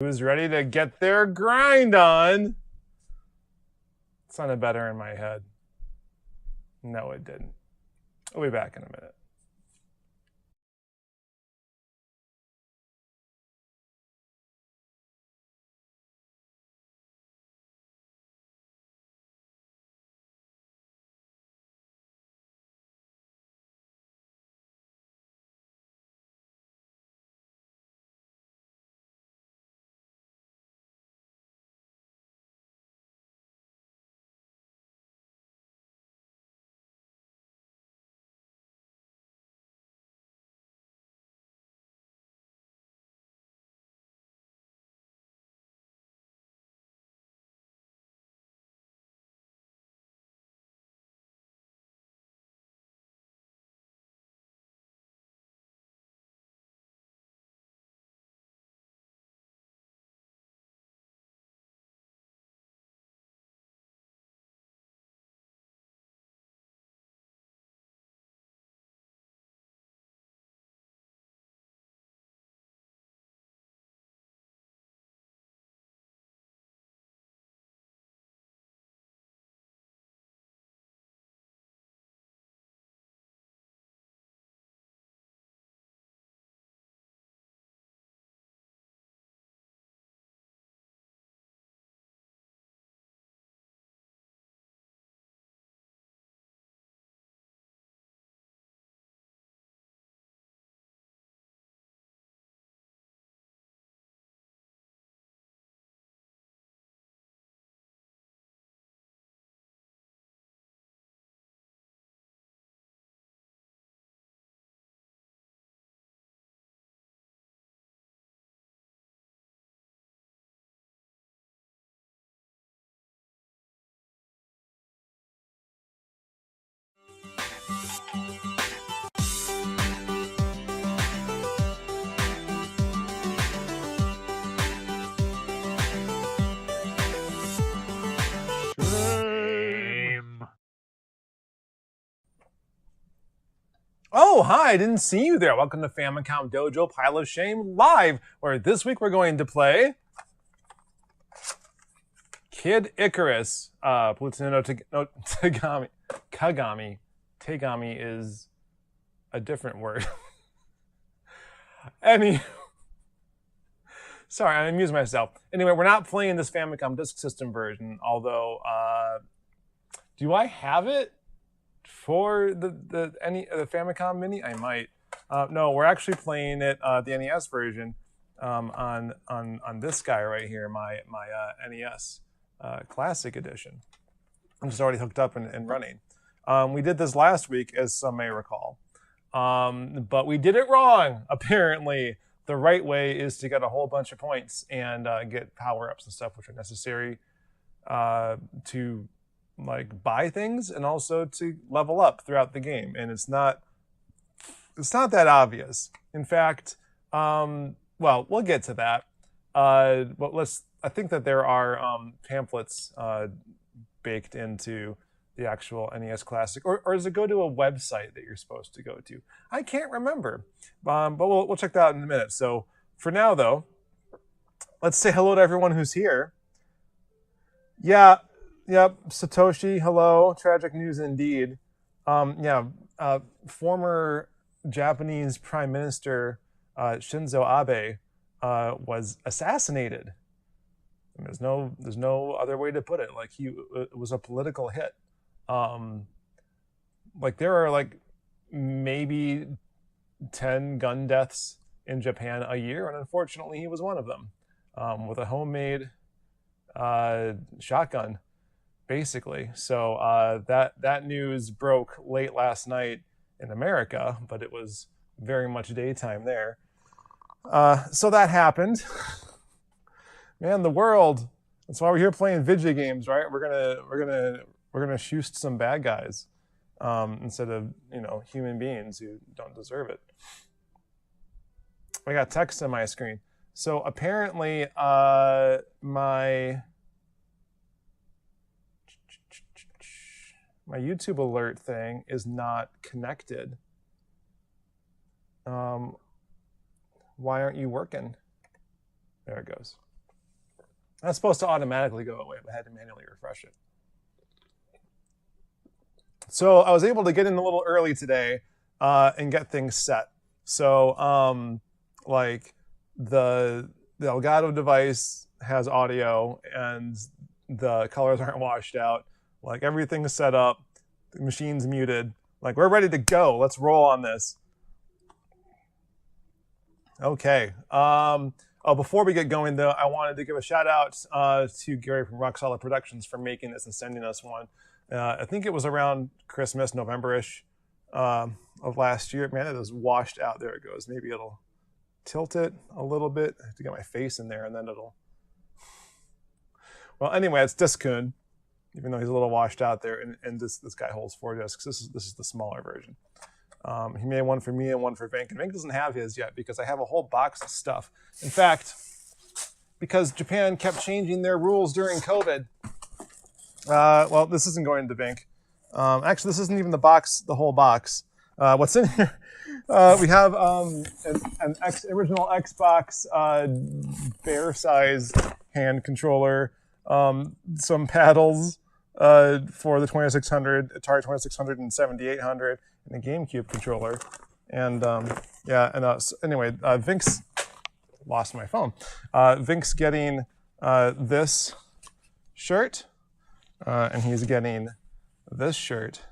Who's ready to get their grind on? It sounded better in my head. No, it didn't. I'll be back in a minute. Oh, hi, I didn't see you there. Welcome to Famicom Dojo Pile of Shame Live, where this week we're going to play Kid Icarus. Plutino no, Kagami. Tegami is a different word. Sorry, I amused myself. Anyway, we're not playing this Famicom Disk System version, although, do I have it for the Famicom Mini? I might. No, we're actually playing it the NES version on this guy right here, my NES Classic Edition, which is already hooked up and running. We did this last week, as some may recall, but we did it wrong. Apparently, the right way is to get a whole bunch of points and get power-ups and stuff, which are necessary to like buy things and also to level up throughout the game. And it's not that obvious. In fact, well, we'll get to that. But I think that there are pamphlets baked into the actual NES Classic, or does it go to a website that you're supposed to go to? I can't remember, but we'll check that out in a minute. So for now, though, let's say hello to everyone who's here. Yeah, yep, Satoshi, hello. Tragic news indeed. Former Japanese Prime Minister Shinzo Abe was assassinated. And there's no other way to put it. Like it was a political hit. Like there are like maybe 10 gun deaths in Japan a year, and unfortunately he was one of them, with a homemade shotgun, basically. So that news broke late last night in America, but it was very much daytime there. So that happened. Man, the world. That's why we're here playing video games, right? We're gonna shoot some bad guys instead of human beings who don't deserve it. I got text on my screen. So apparently, my YouTube alert thing is not connected. Why aren't you working? There it goes. That's supposed to automatically go away, but I had to manually refresh it. So I was able to get in a little early today and get things set. So like the Elgato device has audio and the colors aren't washed out. Like everything's set up, the machine's muted. Like we're ready to go. Let's roll on this. Okay. Before we get going though, I wanted to give a shout out to Gary from Rock Solid Productions for making this and sending us one. I think it was around Christmas, November-ish of last year. Man, it is washed out. There it goes. Maybe it'll tilt it a little bit. I have to get my face in there and then it'll... Well, anyway, it's Discoon, even though he's a little washed out there. And this guy holds 4 discs. This is the smaller version. He made one for me and one for Vinnk. And Vinnk doesn't have his yet because I have a whole box of stuff. In fact, because Japan kept changing their rules during COVID, well, this isn't going to Vinnk. Actually, this isn't even the box, the whole box. What's in here? We have an original Xbox bear-sized hand controller, some paddles for the 2600, Atari 2600 and 7800, and a GameCube controller. And so anyway, Vinck's lost my phone. Vinck's getting this shirt. And he's getting this shirt.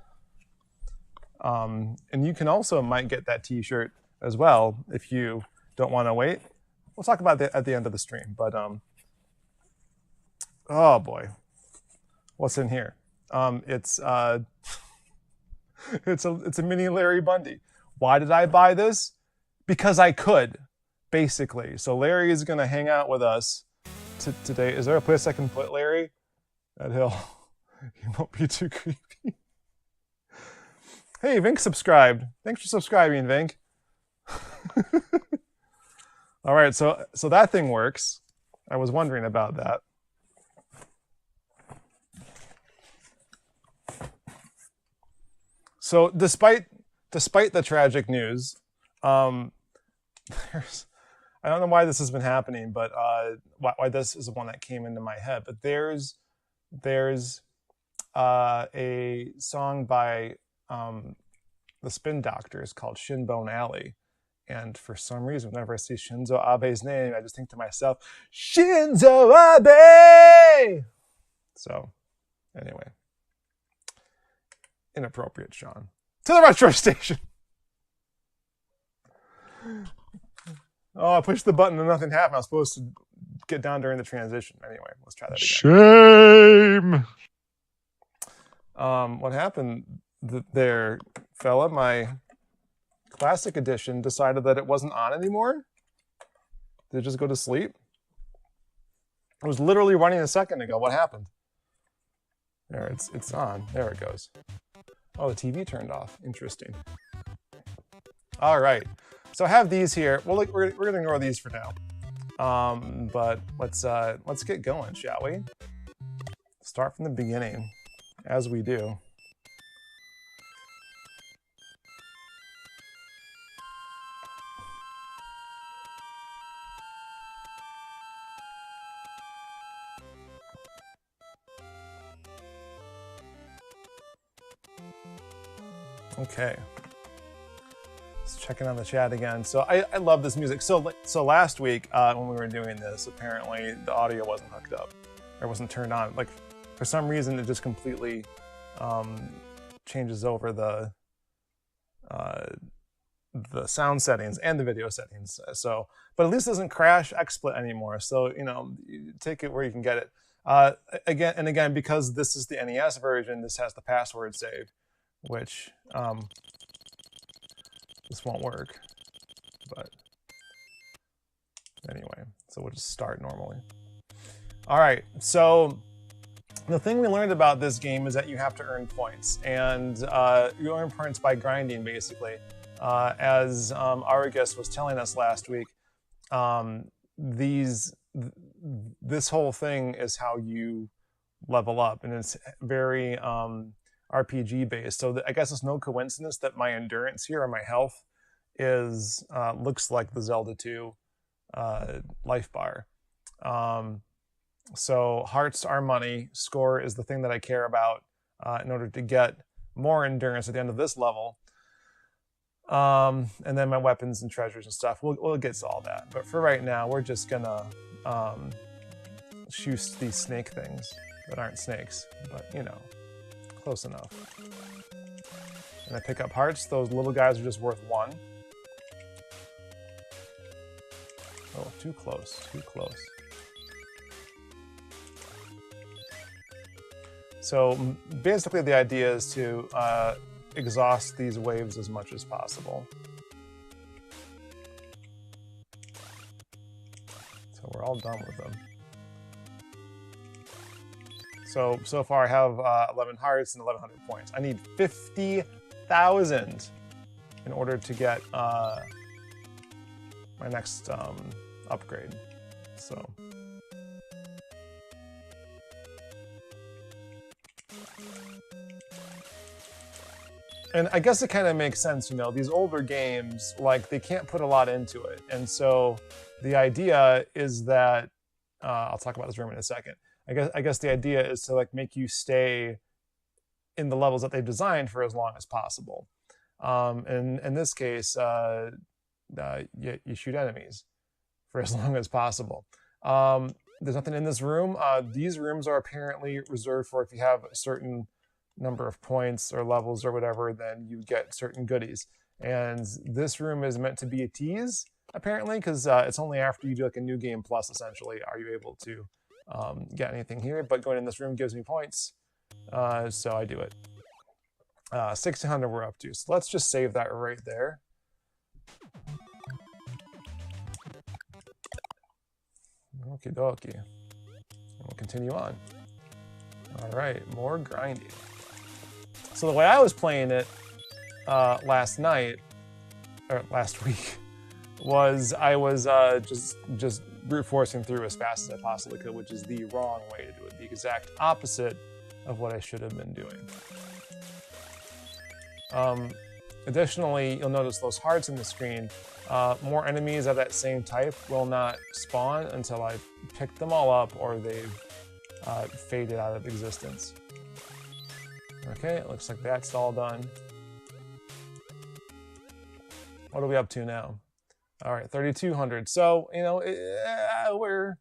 And you can also might get that t-shirt as well if you don't want to wait. We'll talk about that at the end of the stream. But oh boy, what's in here? It's a mini Larry Bundy. Why did I buy this? Because I could, basically. So Larry is going to hang out with us today. Is there a place I can put Larry? That hill. He won't be too creepy. Hey, Vinnk subscribed. Thanks for subscribing, Vinnk. All right, so that thing works. I was wondering about that. So despite the tragic news, I don't know why this has been happening, but why this is the one that came into my head. But there's a song by the Spin Doctors called Shinbone Alley. And for some reason, whenever I see Shinzo Abe's name, I just think to myself, Shinzo Abe! So, anyway. Inappropriate, Sean. To the retro station! Oh, I pushed the button and nothing happened. I was supposed to get down during the transition. Anyway, let's try that again. Shame! What happened there, fella? My classic edition decided that it wasn't on anymore. Did it just go to sleep? It was literally running a second ago. What happened? There, it's on. There it goes. Oh, the TV turned off. Interesting. All right. So I have these here. Well, look, we're gonna ignore these for now. But let's get going, shall we? Start from the beginning, as we do. Okay. Just checking on the chat again. So I love this music. So last week when we were doing this, apparently the audio wasn't hooked up, or wasn't turned on. Like for some reason, it just completely changes over the sound settings and the video settings. So, but at least it doesn't crash XSplit anymore. So you take it where you can get it. Again, because this is the NES version, this has the password saved, which this won't work. But anyway, so we'll just start normally. All right, so the thing we learned about this game is that you have to earn points, and you earn points by grinding, basically. As Aruges was telling us last week, this whole thing is how you level up, and it's very RPG based. So I guess it's no coincidence that my endurance here or my health is looks like the Zelda 2 life bar. So hearts are money. Score is the thing that I care about in order to get more endurance at the end of this level. And then my weapons and treasures and stuff. We'll get to all that. But for right now, we're just gonna shoot these snake things that aren't snakes, but you know, close enough. And I pick up hearts. Those little guys are just worth 1. Oh, too close, too close. So basically the idea is to exhaust these waves as much as possible. So we're all done with them. So far I have 11 hearts and 1,100 points. I need 50,000 in order to get my next upgrade. So. And I guess it kind of makes sense, you know, these older games, like, they can't put a lot into it. And so the idea is that, I'll talk about this room in a second. I guess the idea is to, like, make you stay in the levels that they've designed for as long as possible. And in this case, you shoot enemies for as long as possible. There's nothing in this room. These rooms are apparently reserved for if you have a certain number of points or levels or whatever, then you get certain goodies. And this room is meant to be a tease, apparently, because it's only after you do like a new game plus, essentially, are you able to get anything here. But going in this room gives me points, so I do it. 1600 we're up to, so let's just save that right there. Okie dokie. We'll continue on. All right, more grinding. So the way I was playing it last night, or last week, was I was just brute forcing through as fast as I possibly could, which is the wrong way to do it, the exact opposite of what I should have been doing. Additionally, you'll notice those hearts in the screen. More enemies of that same type will not spawn until I've picked them all up or they've faded out of existence. Okay, it looks like that's all done. What are we up to now? All right, 3,200. So, you know, we're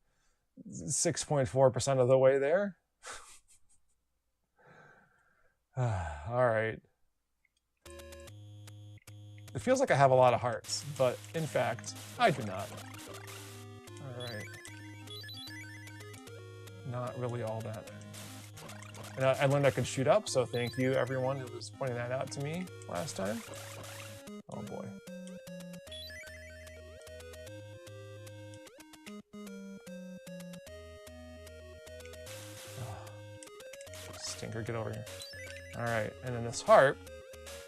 6.4% of the way there. All right. It feels like I have a lot of hearts, but in fact, I do not. All right. Not really all that many. And I learned I could shoot up, so thank you everyone who was pointing that out to me last time. Oh boy. Oh, stinker, get over here. All right, and then this heart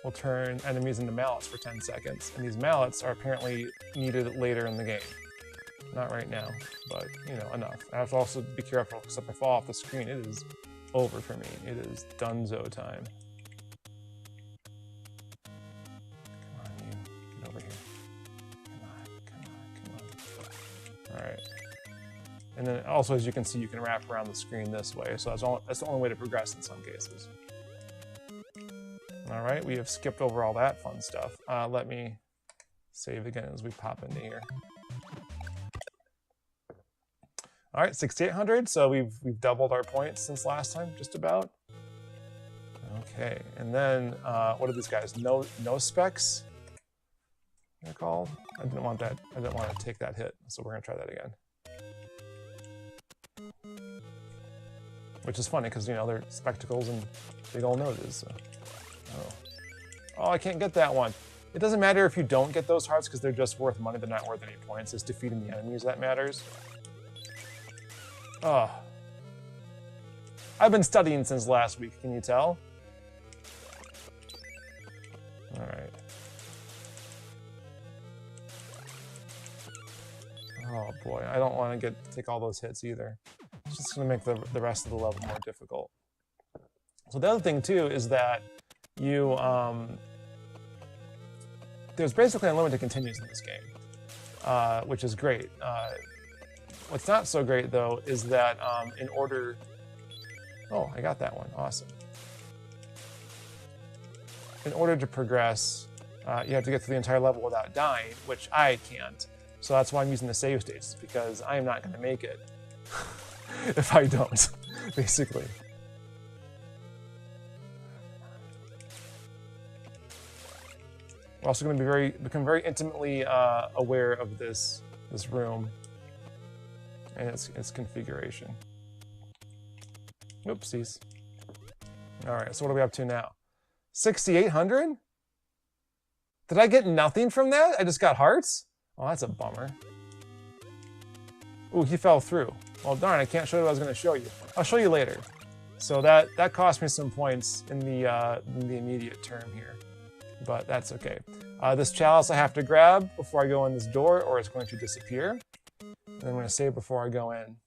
will turn enemies into mallets for 10 seconds. And these mallets are apparently needed later in the game. Not right now, but, you know, enough. I have to also be careful, because if I fall off the screen, it is over for me. It is donezo time. Come on, you. Get over here. Come on. All right. And then also, as you can see, you can wrap around the screen this way. So that's the only way to progress in some cases. All right, we have skipped over all that fun stuff. Let me save again as we pop into here. All right, 6,800. So we've doubled our points since last time, just about. Okay, and then what are these guys? No specs. They're called. I didn't want that. I didn't want to take that hit, so we're gonna try that again. Which is funny because, you know, they're spectacles and big old noses. So. Oh, I can't get that one. It doesn't matter if you don't get those hearts because they're just worth money. They're not worth any points. It's defeating the enemies that matters. Oh. I've been studying since last week, can you tell? All right. Oh boy, I don't want to take all those hits either. It's just going to make the rest of the level more difficult. So the other thing too is that you, there's basically unlimited continues in this game, which is great. what's not so great though is that in order, oh, I got that one, awesome. In order to progress, you have to get through the entire level without dying, which I can't. So that's why I'm using the save states, because I am not going to make it if I don't, basically. We're also going to become very intimately aware of this room and its configuration. Oopsies. All right, so what are we up to now? 6,800? Did I get nothing from that? I just got hearts? Oh, that's a bummer. Ooh, he fell through. Well, darn, I can't show you what I was going to show you. I'll show you later. So that cost me some points in the immediate term here, but that's okay. This chalice I have to grab before I go in this door, or it's going to disappear. And I'm going to save before I go in.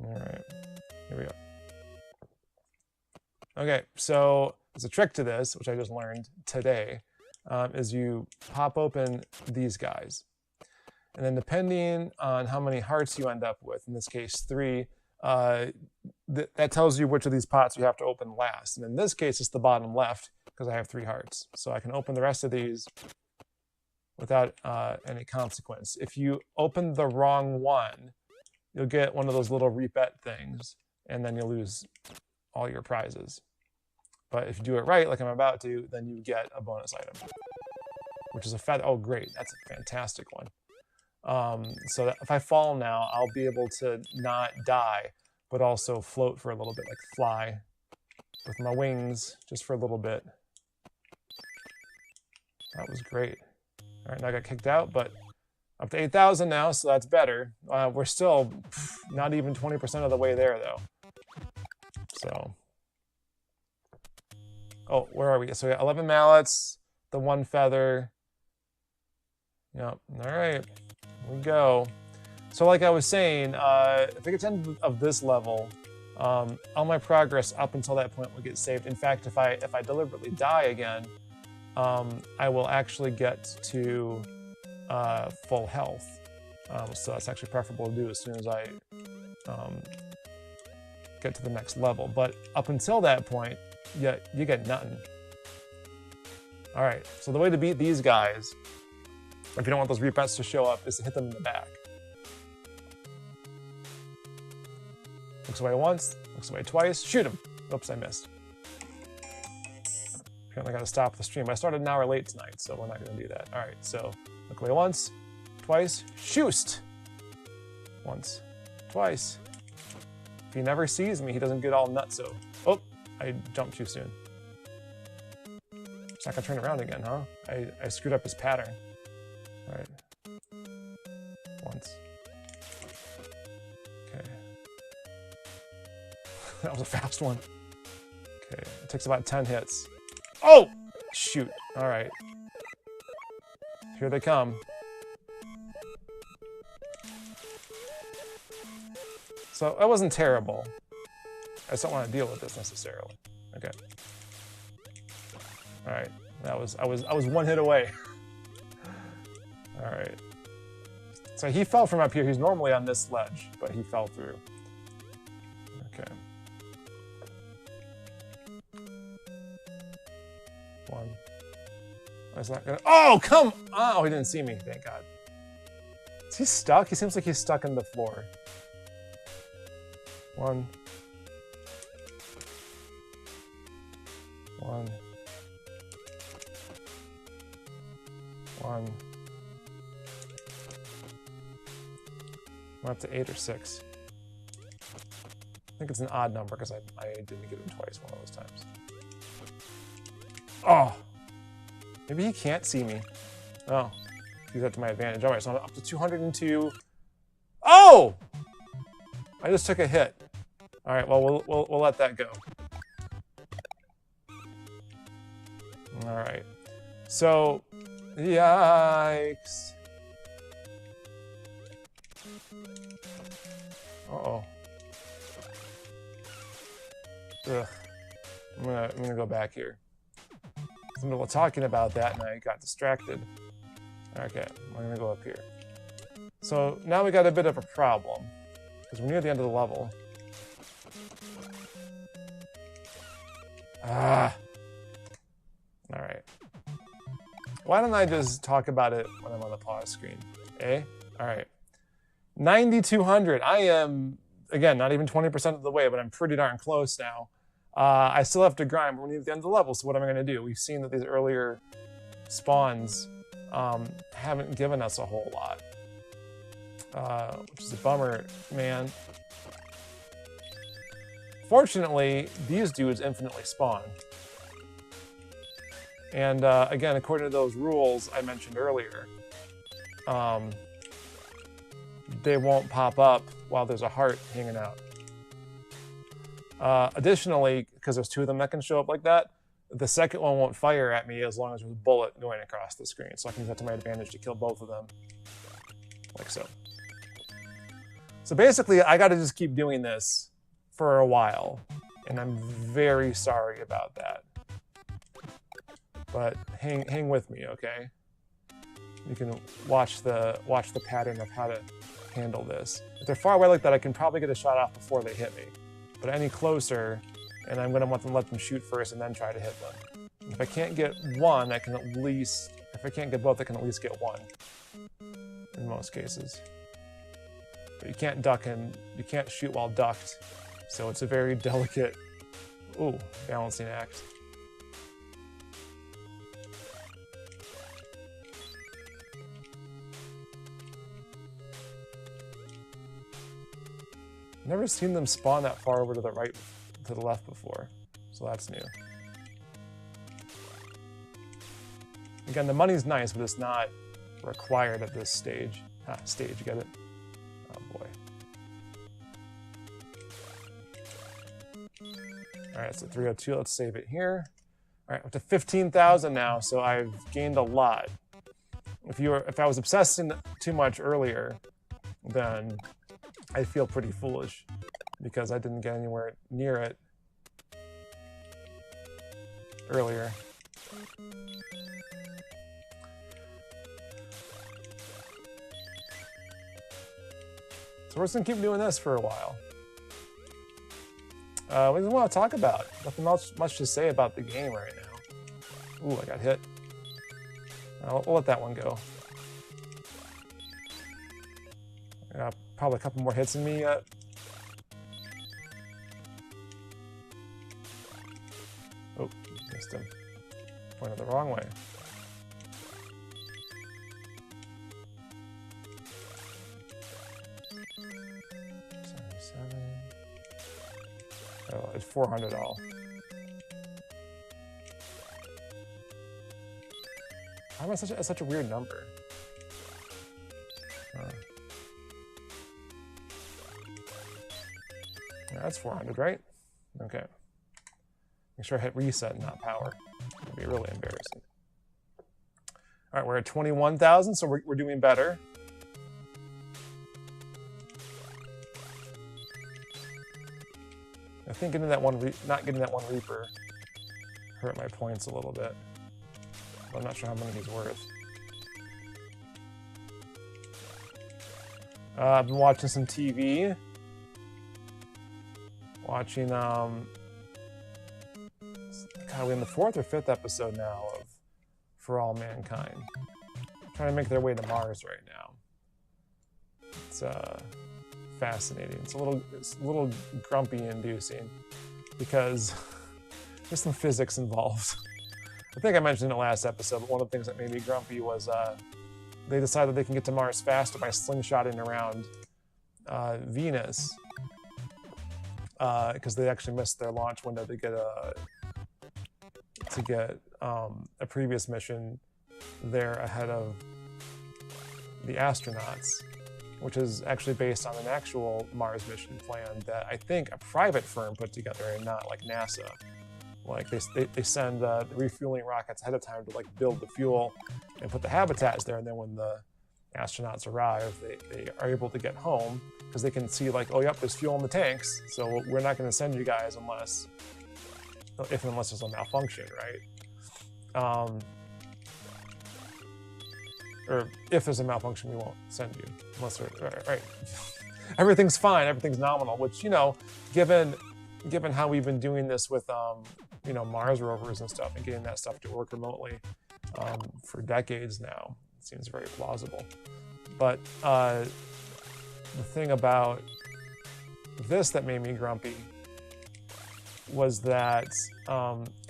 All right, here we go. Okay, so there's a trick to this, which I just learned today, is you pop open these guys. And then depending on how many hearts you end up with, in this case 3, that tells you which of these pots you have to open last. And in this case, it's the bottom left, because I have 3 hearts. So I can open the rest of these without any consequence. If you open the wrong one, you'll get one of those little repeat things, and then you'll lose all your prizes. But if you do it right, like I'm about to, then you get a bonus item, which is a feather. Oh, great. That's a fantastic one. So that if I fall now, I'll be able to not die, but also float for a little bit, like fly with my wings just for a little bit. That was great. All right, now I got kicked out, but up to 8,000 now, so that's better. We're still not even 20% of the way there, though. So, oh, where are we? So we got 11 mallets, the 1 feather. Yep, all right, here we go. So like I was saying, if I get to the end of this level, all my progress up until that point will get saved. In fact, if I deliberately die again, I will actually get to full health. So that's actually preferable to do as soon as I get to the next level. But up until that point, yeah, you get nothing. All right, so the way to beat these guys, if you don't want those repeats to show up, is to hit them in the back. Looks away once, looks away twice, shoot him. Oops, I missed. Apparently I gotta stop the stream. I started an hour late tonight, so we're not gonna do that. All right, so look away once, twice, shoot! Once, twice. If he never sees me, he doesn't get all nutso. Oh, I jumped too soon. It's not gonna turn around again, huh? I screwed up his pattern. All right, once. Okay. That was a fast one. Okay, it takes about 10 hits. Oh! Shoot. All right. Here they come. So that wasn't terrible. I just don't want to deal with this necessarily. Okay. All right. I was 1 hit away. All right. So he fell from up here. He's normally on this ledge, but he fell through. Okay. 1. That's not gonna. Oh, come on! Oh, he didn't see me. Thank God. Is he stuck? He seems like he's stuck in the floor. 1. 1. 1. I'm up to 8 or 6. I think it's an odd number because I didn't get him twice one of those times. Oh! Maybe he can't see me. Oh. Use that to my advantage. Alright, so I'm up to 202. Oh! I just took a hit. Alright, well, we'll let that go. Alright. So, yikes. Uh-oh. Ugh. I'm gonna go back here. In the middle of talking about that, and I got distracted. Okay, we're gonna go up here. So now we got a bit of a problem because we're near the end of the level. Ah. All right. Why don't I just talk about it when I'm on the pause screen? Eh? All right. 9,200. I am, again, not even 20% of the way, but I'm pretty darn close now. I still have to grind. We're near the end of the level, so what am I going to do? We've seen that these earlier spawns haven't given us a whole lot, which is a bummer, man. Fortunately, these dudes infinitely spawn. And again, according to those rules I mentioned earlier, they won't pop up while there's a heart hanging out. Additionally, because there's two of them that can show up like that, the second one won't fire at me as long as there's a bullet going across the screen. So I can use that to my advantage to kill both of them, like so. So basically, I got to just keep doing this for a while, and I'm very sorry about that. But hang with me, okay? You can watch the pattern of how to handle this. If they're far away like that, I can probably get a shot off before they hit me. But any closer, and I'm gonna want to let them shoot first and then try to hit them. If I can't get one, I can at least, if I can't get both, I can at least get one. In most cases. But you can't duck and you can't shoot while ducked. So it's a very delicate, ooh, balancing act. Never seen them spawn that far over to the right, to the left before, so that's new. Again, the money's nice, but it's not required at this stage. Ah, stage, get it? Oh boy. All right, so 302, let's save it here. All right, up to 15,000 now, so I've gained a lot. If I was obsessing too much earlier, then I feel pretty foolish because I didn't get anywhere near it earlier. So we're just gonna keep doing this for a while. What do you want to talk about? Nothing much to say about the game right now. Ooh, I got hit. We'll let that one go. Probably a couple more hits in me yet. Oh, missed him. Pointed the wrong way. Oh, it's 400 all. Why am I such a weird number? That's 400, right? Okay. Make sure I hit reset, not power. That'd be really embarrassing. All right, we're at 21,000, so we're doing better. I think getting that not getting that one Reaper hurt my points a little bit. But I'm not sure how many he's worth. I've been watching some TV. Watching, God, we're in the 4th or 5th episode now of For All Mankind. Trying to make their way to Mars right now. It's fascinating. It's a little grumpy-inducing because there's some physics involved. I think I mentioned in the last episode, but one of the things that made me grumpy was they decided they can get to Mars faster by slingshotting around Venus. Because they actually missed their launch window to get a previous mission there ahead of the astronauts, which is actually based on an actual Mars mission plan that I think a private firm put together and not like NASA. Like they send the refueling rockets ahead of time to like build the fuel and put the habitats there, and then when the astronauts arrive, they are able to get home because they can see like, oh yep, there's fuel in the tanks, so we're not going to send you guys unless there's a malfunction, right? or if there's a malfunction, we won't send you unless right. Everything's fine, everything's nominal, which, you know, given how we've been doing this with, you know, Mars rovers and stuff and getting that stuff to work remotely for decades now, it seems very plausible. But the thing about this that made me grumpy was that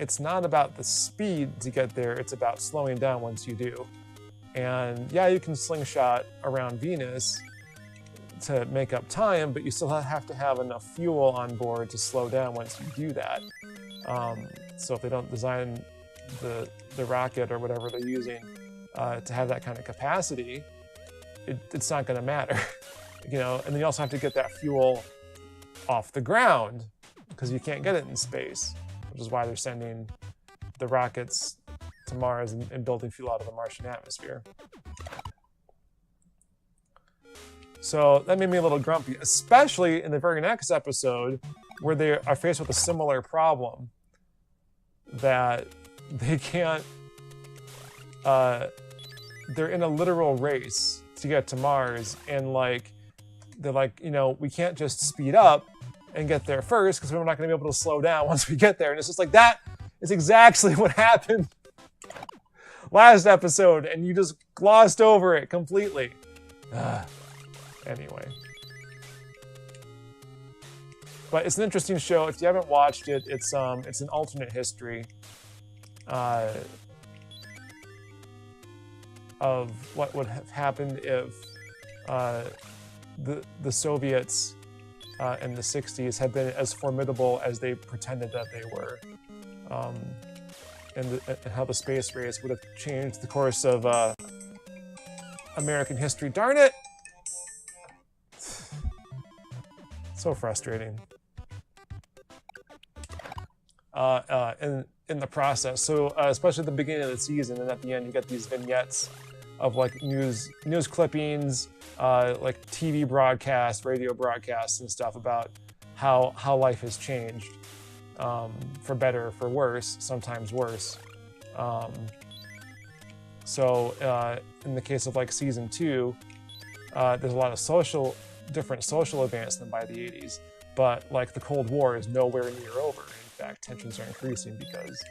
it's not about the speed to get there, it's about slowing down once you do. And yeah, you can slingshot around Venus to make up time, but you still have to have enough fuel on board to slow down once you do that. So if they don't design the rocket or whatever they're using to have that kind of capacity, it's not going to matter, you know. And then you also have to get that fuel off the ground because you can't get it in space, which is why they're sending the rockets to Mars and building fuel out of the Martian atmosphere. So that made me a little grumpy, especially in the very next episode where they are faced with a similar problem that they can't, they're in a literal race to get to Mars, and like, they're like, you know, we can't just speed up and get there first because we're not going to be able to slow down once we get there. And it's just like, that is exactly what happened last episode, and you just glossed over it completely. Anyway. But it's an interesting show. If you haven't watched it, it's an alternate history of what would have happened if the Soviets in the 60s had been as formidable as they pretended that they were, and how the space race would have changed the course of American history. Darn it! So frustrating. In the process. So especially at the beginning of the season and at the end, you get these vignettes of like news clippings, like TV broadcasts, radio broadcasts and stuff about how life has changed, for better or for worse, sometimes worse. So in the case of like season 2, there's a lot of different social events than by the 80s, but like the Cold War is nowhere near over. In fact, tensions are increasing because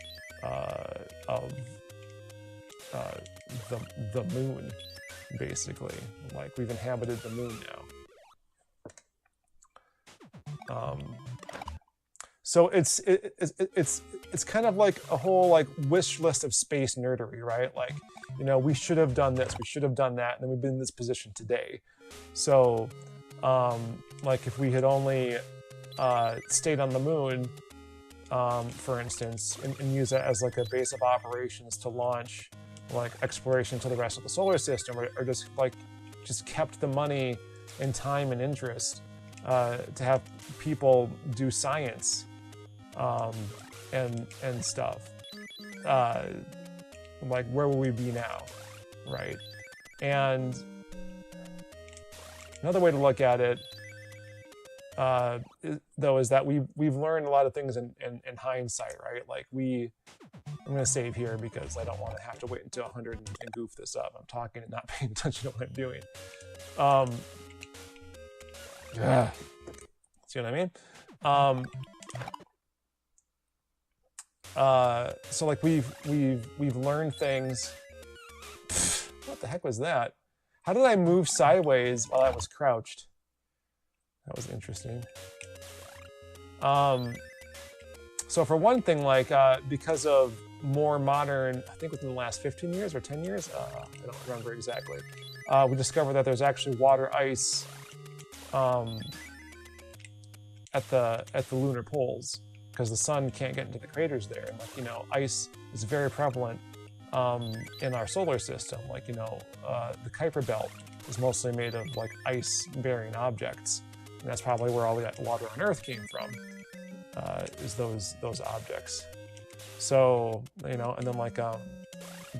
of the moon, basically. Like, we've inhabited the moon now. So it's kind of like a whole like wish list of space nerdery, right? Like, you know, we should have done this, we should have done that, and then we've been in this position today. So like if we had only stayed on the moon, for instance, and use it as like a base of operations to launch like exploration to the rest of the solar system, or just kept the money and time and interest to have people do science and stuff, like where will we be now, right? And another way to look at it, though, is that we've learned a lot of things in hindsight, right? Like I'm going to save here because I don't want to have to wait until 100 and goof this up. I'm talking and not paying attention to what I'm doing. See what I mean? So like we've learned things. What the heck was that? How did I move sideways while I was crouched? That was interesting. So for one thing, like because of more modern, I think within the last 15 years or 10 years, I don't remember exactly, we discovered that there's actually water ice at the lunar poles because the sun can't get into the craters there. And like, you know, ice is very prevalent in our solar system. Like, you know, the Kuiper Belt is mostly made of like ice-bearing objects. And that's probably where all the water on Earth came from, is those objects. So, you know, and then like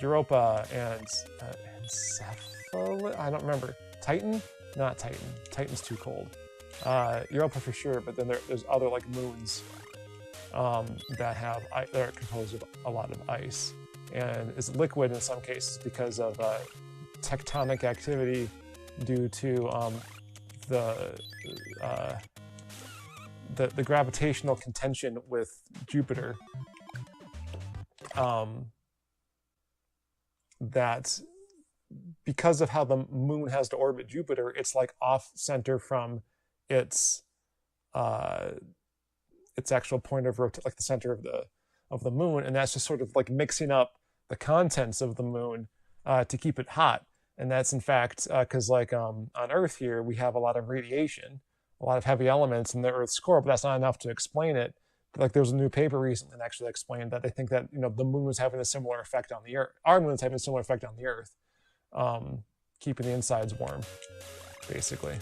Europa and Encephalo, I don't remember. Titan? Not Titan. Titan's too cold. Europa for sure, but then there's other like moons that are composed of a lot of ice. And it's liquid in some cases because of tectonic activity due to the gravitational contention with Jupiter. That because of how the moon has to orbit Jupiter, it's like off center from its actual point of rotation, like the center of the moon, and that's just sort of like mixing up the contents of the moon to keep it hot. And that's in fact because like on Earth here we have a lot of radiation, a lot of heavy elements in the Earth's core, but that's not enough to explain it. Like there was a new paper recently that actually explained that they think that the moon was having a similar effect on the Earth. Our moon is having a similar effect on the Earth, keeping the insides warm, basically.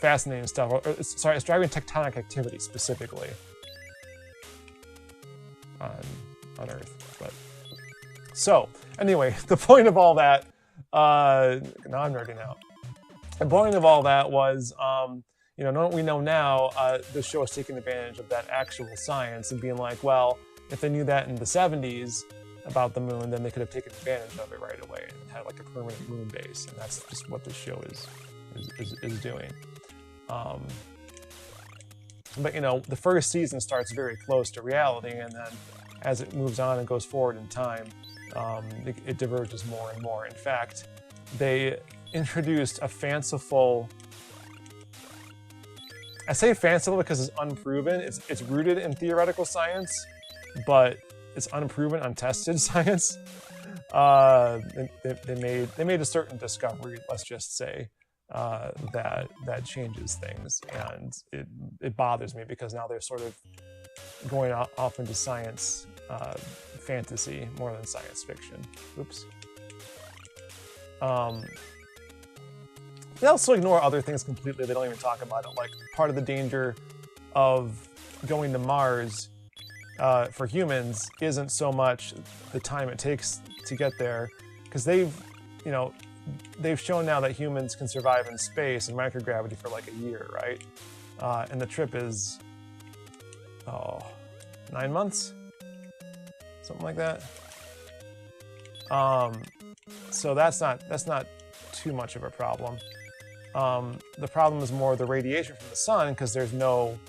Fascinating stuff. Sorry, it's driving tectonic activity specifically on Earth. But so anyway, the point of all that. Now I'm nerding out. The point of all that was, we know now, the show is taking advantage of that actual science and being like, well, if they knew that in the 70s about the moon, then they could have taken advantage of it right away and had like a permanent moon base. And that's just what this show is doing. But the first season starts very close to reality, and then as it moves on and goes forward in time, it diverges more and more. In fact, they introduced a fanciful, I say fanciful because it's unproven. It's rooted in theoretical science, but it's unproven, untested science. They made a certain discovery, let's just say, that changes things, and it bothers me because now they're sort of going off into science fantasy more than science fiction. Oops. They also ignore other things completely. They don't even talk about it. Like, part of the danger of going to Mars for humans isn't so much the time it takes to get there, because they've shown now that humans can survive in space and microgravity for like a year, right? And the trip is 9 months, something like that. So that's not too much of a problem. The problem is more the radiation from the sun, because there's no,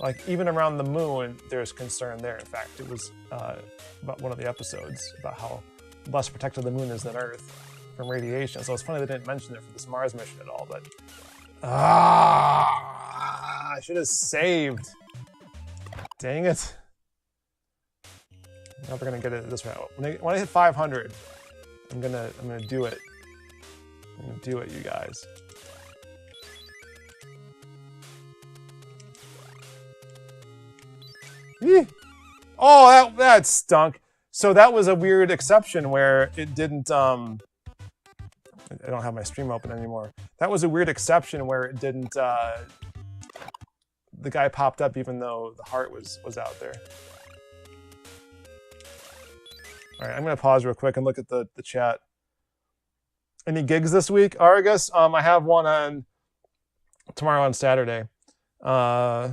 like, even around the moon, there's concern there. In fact, it was about one of the episodes about how less protected the moon is than Earth from radiation. So it's funny they didn't mention it for this Mars mission at all, but I should have saved. Dang it. Never gonna get it this way. When I hit 500, I'm gonna do it. I'm gonna do it, you guys. Oh, that stunk. So that was a weird exception where it didn't, I don't have my stream open anymore. That was a weird exception where it didn't, the guy popped up even though the heart was out there. All right, I'm gonna pause real quick and look at the chat. Any gigs this week, Aruges? I have one on tomorrow on Saturday. I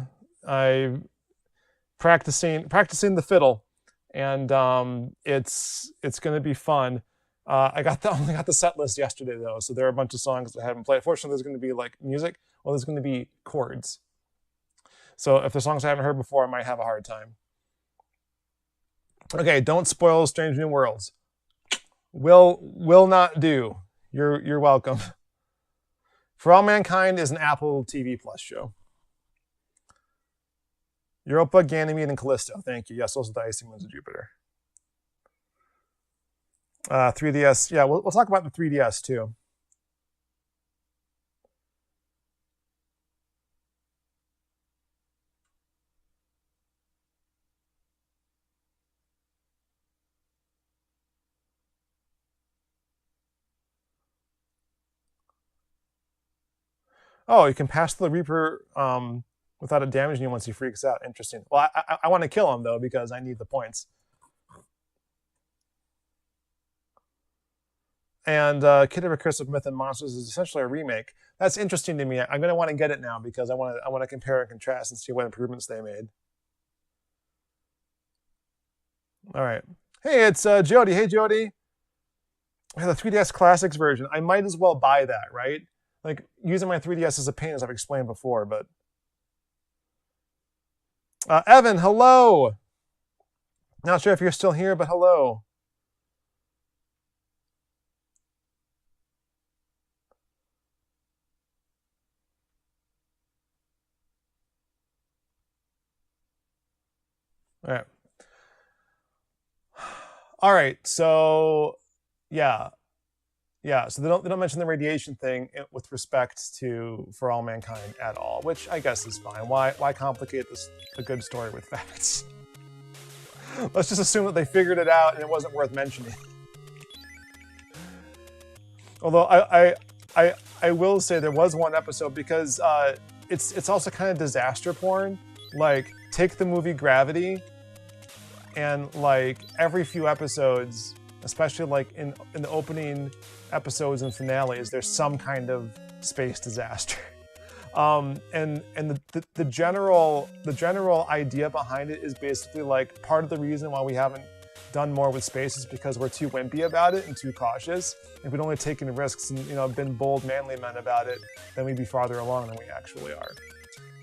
practicing the fiddle, and it's gonna be fun. I only got the set list yesterday though, so there are a bunch of songs that I haven't played. Fortunately, there's gonna be like music. Well, there's gonna be chords. So if there's songs I haven't heard before, I might have a hard time. Okay, don't spoil Strange New Worlds. Will not do. You're welcome. For All Mankind is an Apple TV Plus show. Europa, Ganymede, and Callisto. Thank you. Yes, those are the icy moons of Jupiter. 3DS. Yeah, we'll talk about the 3DS too. Oh, you can pass the Reaper without it damaging you once he freaks out. Interesting. Well, I want to kill him, though, because I need the points. And Kid Icarus of Myth and Monsters is essentially a remake. That's interesting to me. I'm going to want to get it now because I want to compare and contrast and see what improvements they made. All right. Hey, it's Jody. Hey, Jody. The 3DS Classics version, I might as well buy that, right? Like, using my 3DS is a pain, as I've explained before, but... Evan, hello! Not sure if you're still here, but hello. All right. All right, so yeah. Yeah, so they don't mention the radiation thing with respect to For All Mankind at all, which I guess is fine. Why complicate a good story with facts? Let's just assume that they figured it out and it wasn't worth mentioning. Although I will say there was one episode, because it's also kind of disaster porn. Like, take the movie Gravity, and like every few episodes, especially like in the opening episodes and finales, there's some kind of space disaster. And the general idea behind it is basically like, part of the reason why we haven't done more with space is because we're too wimpy about it and too cautious. If we'd only taken risks and been bold, manly men about it, then we'd be farther along than we actually are.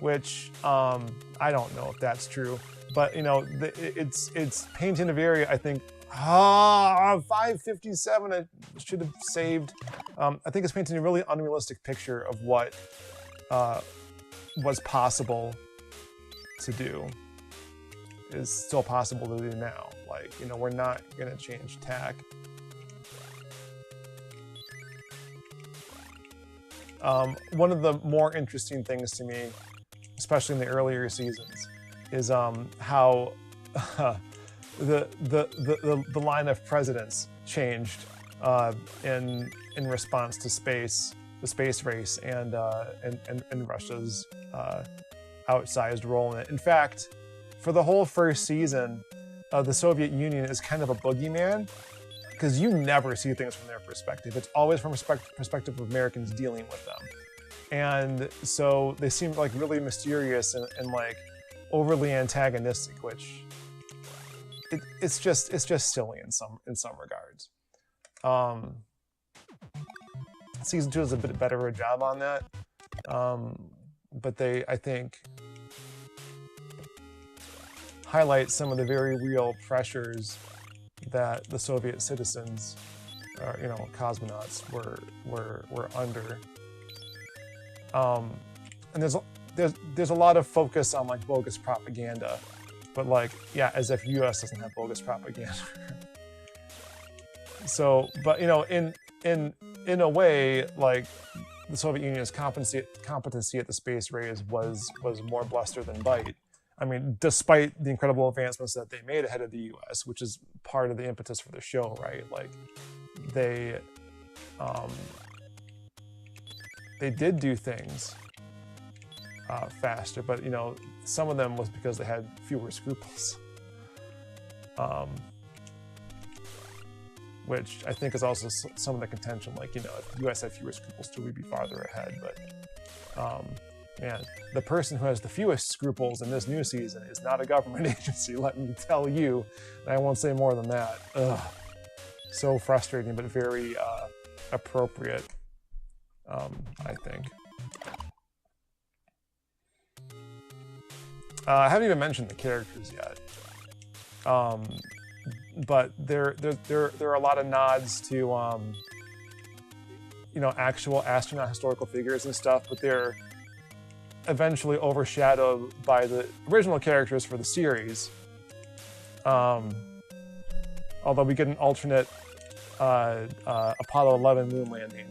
Which I don't know if that's true, but it's painting a very, I think, 557. I should have saved. I think it's painting a really unrealistic picture of what was possible to do, is still possible to do now. Like, we're not gonna change tack. One of the more interesting things to me, especially in the earlier seasons, is how the line of presidents changed in response to the space race, and Russia's outsized role in it. In fact, for the whole first season, the Soviet Union is kind of a boogeyman, because you never see things from their perspective. It's always from perspective of Americans dealing with them. And so they seem like really mysterious and like overly antagonistic, which it's just silly in some regards. Season 2 is a bit better of a job on that, but they, I think, highlight some of the very real pressures that the Soviet citizens, or cosmonauts, were under. And there's a lot of focus on like bogus propaganda, but like, yeah, as if U.S. doesn't have bogus propaganda. So, but in a way, like, the Soviet Union's competency at the space race was more bluster than bite. I mean, despite the incredible advancements that they made ahead of the U.S., which is part of the impetus for the show, right? Like, they did do things faster, but some of them was because they had fewer scruples, which I think is also some of the contention. Like, if the U.S. had fewer scruples too, we'd be farther ahead. But man, the person who has the fewest scruples in this new season is not a government agency, let me tell you. And I won't say more than that. Ugh. So frustrating, but very appropriate, I think. I haven't even mentioned the characters yet, but there are a lot of nods to actual astronaut historical figures and stuff, but they're eventually overshadowed by the original characters for the series. Although we get an alternate Apollo 11 moon landing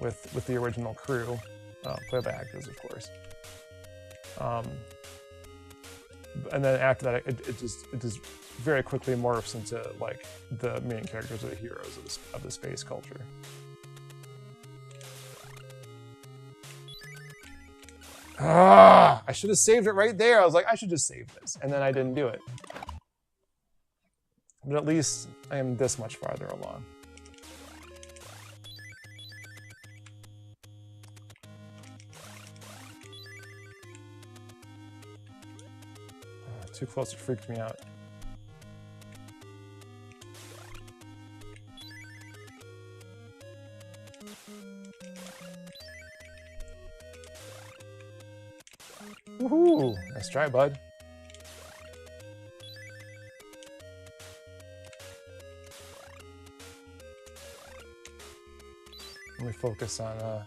with the original crew, played by actors, of course. And then after that, it just very quickly morphs into like the main characters are the heroes of the space culture. I should have saved it right there. I was like, I should just save this, and then I didn't do it. But at least I am this much farther along. Too close, it freaked me out. Woohoo! Nice try, bud. Let me focus on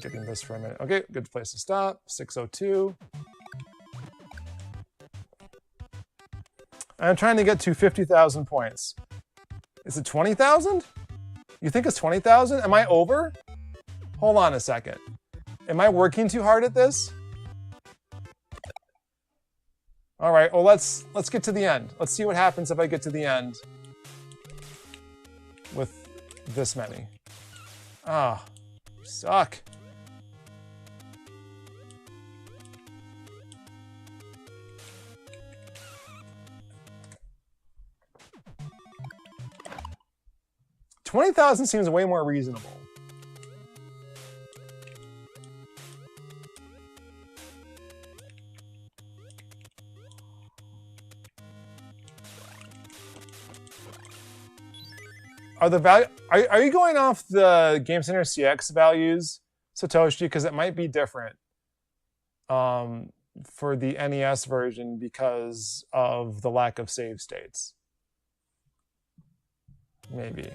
getting this for a minute. Okay, good place to stop. 602. I'm trying to get to 50,000 points. Is it 20,000? You think it's 20,000? Am I over? Hold on a second. Am I working too hard at this? All right, well, let's get to the end. Let's see what happens if I get to the end with this many. Ah, suck. $20,000 seems way more reasonable. Are the value? Are you going off the Game Center CX values, Satoshi? Because it might be different for the NES version because of the lack of save states. Maybe.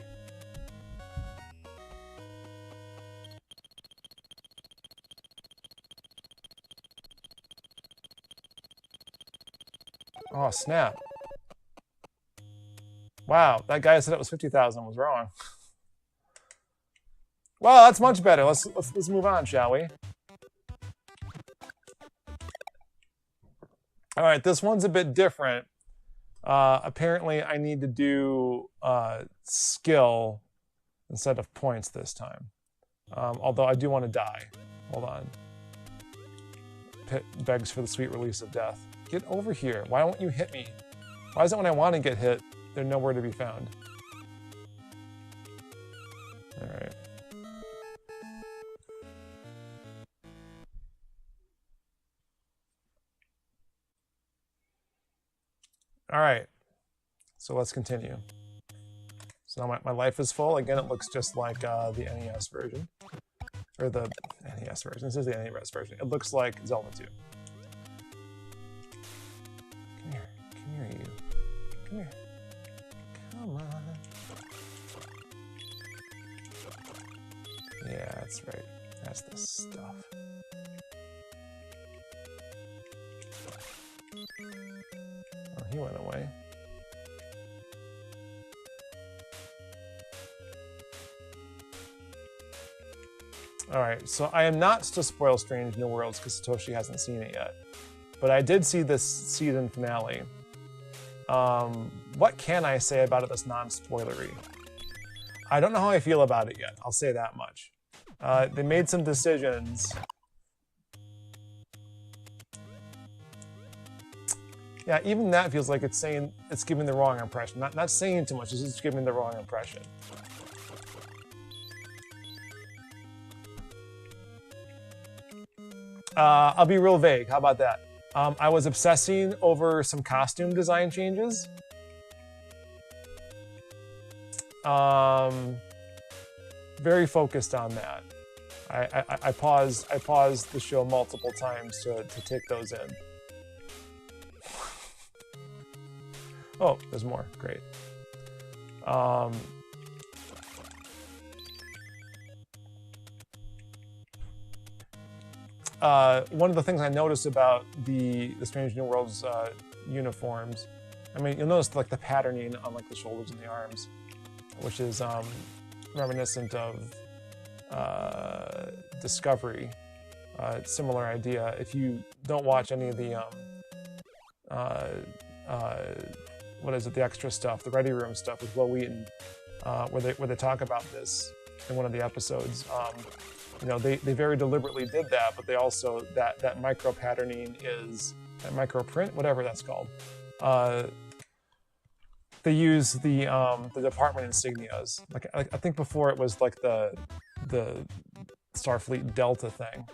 Oh, snap. Wow, that guy said it was 50,000 was wrong. Well, that's much better. Let's move on, shall we? All right, this one's a bit different. Apparently, I need to do skill instead of points this time. Although I do want to die. Hold on. Pit begs for the sweet release of death. Get over here. Why won't you hit me? Why is it when I want to get hit, they're nowhere to be found? All right. All right. So let's continue. So now my life is full. Again, it looks just like the NES version. Or the NES version. This is the NES version. It looks like Zelda 2. Come here. Come here, you. Come here. Come on. Yeah, that's right. That's the stuff. Oh, he went away. All right, so I am not to spoil Strange New Worlds because Satoshi hasn't seen it yet, but I did see this season finale. What can I say about it that's non-spoilery? I don't know how I feel about it yet, I'll say that much. They made some decisions. Yeah, even that feels like it's giving the wrong impression. Not saying too much, it's just giving the wrong impression. I'll be real vague, how about that? I was obsessing over some costume design changes. Very focused on that. I paused the show multiple times to take those in. Oh, there's more. Great. One of the things I noticed about the Strange New Worlds uniforms, I mean, you'll notice like the patterning on like the shoulders and the arms, which is reminiscent of Discovery. Similar idea. If you don't watch any of the what is it, the extra stuff, the Ready Room stuff with Will Wheaton, where they talk about this in one of the episodes. You know, they very deliberately did that, but they also, that micro patterning is, that micro print, whatever that's called. They use the department insignias. Like I think before it was like the Starfleet Delta thing.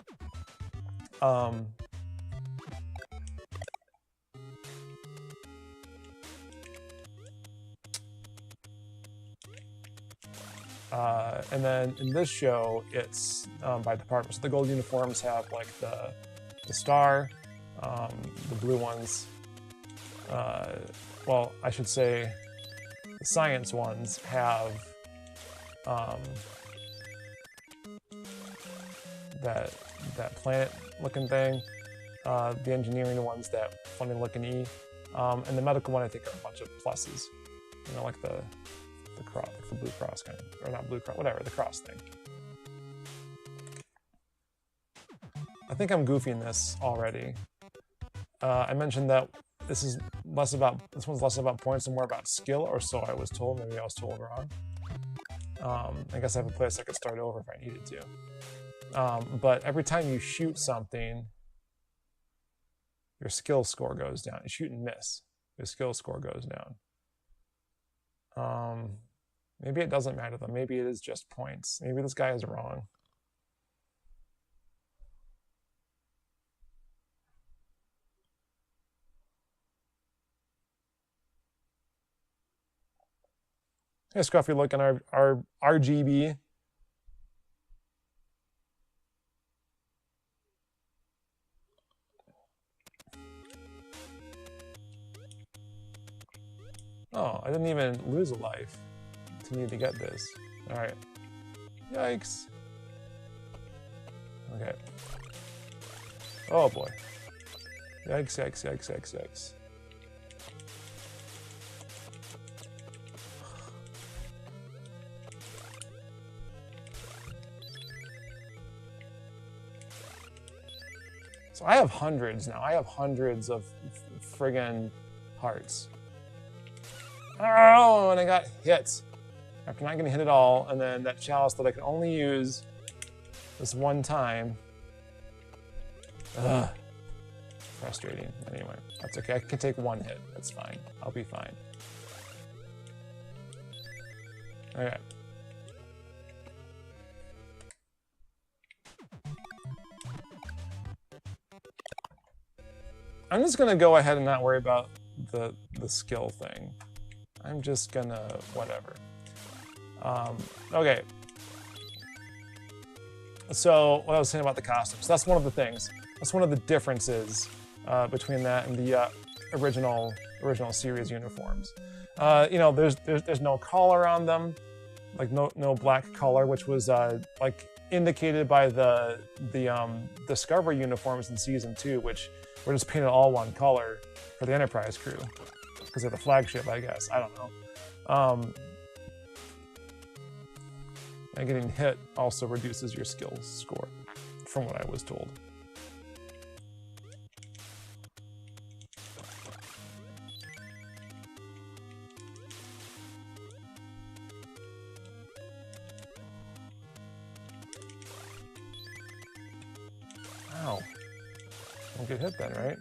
And then in this show, it's by department. So the gold uniforms have like the star, the blue ones. Well, I should say the science ones have that planet-looking thing. The engineering ones, that funny-looking E, and the medical one, I think, are a bunch of pluses. You know, like the cross, like the blue cross kind of, or not blue cross, whatever, the cross thing. I think I'm goofing this already. I mentioned that this one's less about points and more about skill, or so I was told. Maybe I was told wrong. I guess I have a place I could start over if I needed to. But every time you shoot something, your skill score goes down. You shoot and miss, your skill score goes down. Maybe it doesn't matter though. Maybe it is just points. Maybe this guy is wrong. Hey Scruffy, look on our RGB. Oh, I didn't even lose a life to need to get this. All right. Yikes. Okay. Oh boy. Yikes, yikes, yikes, yikes, yikes. So I have hundreds now. I have hundreds of friggin' hearts. Oh, and I got hit. After not getting hit at all, and then that chalice that I can only use this one time. Ugh. Frustrating. Anyway, that's okay. I can take one hit. That's fine. I'll be fine. Okay. I'm just gonna go ahead and not worry about the skill thing. I'm just gonna whatever. Okay. So what I was saying about the costumes, that's one of the things. That's one of the differences between that and the original series uniforms. You know, there's no collar on them, like no black collar, which was like indicated by the Discovery uniforms in season 2, which were just painted all one color for the Enterprise crew because they're the flagship, I guess. I don't know. And getting hit also reduces your skills score, from what I was told. Ow. Don't get hit then, right?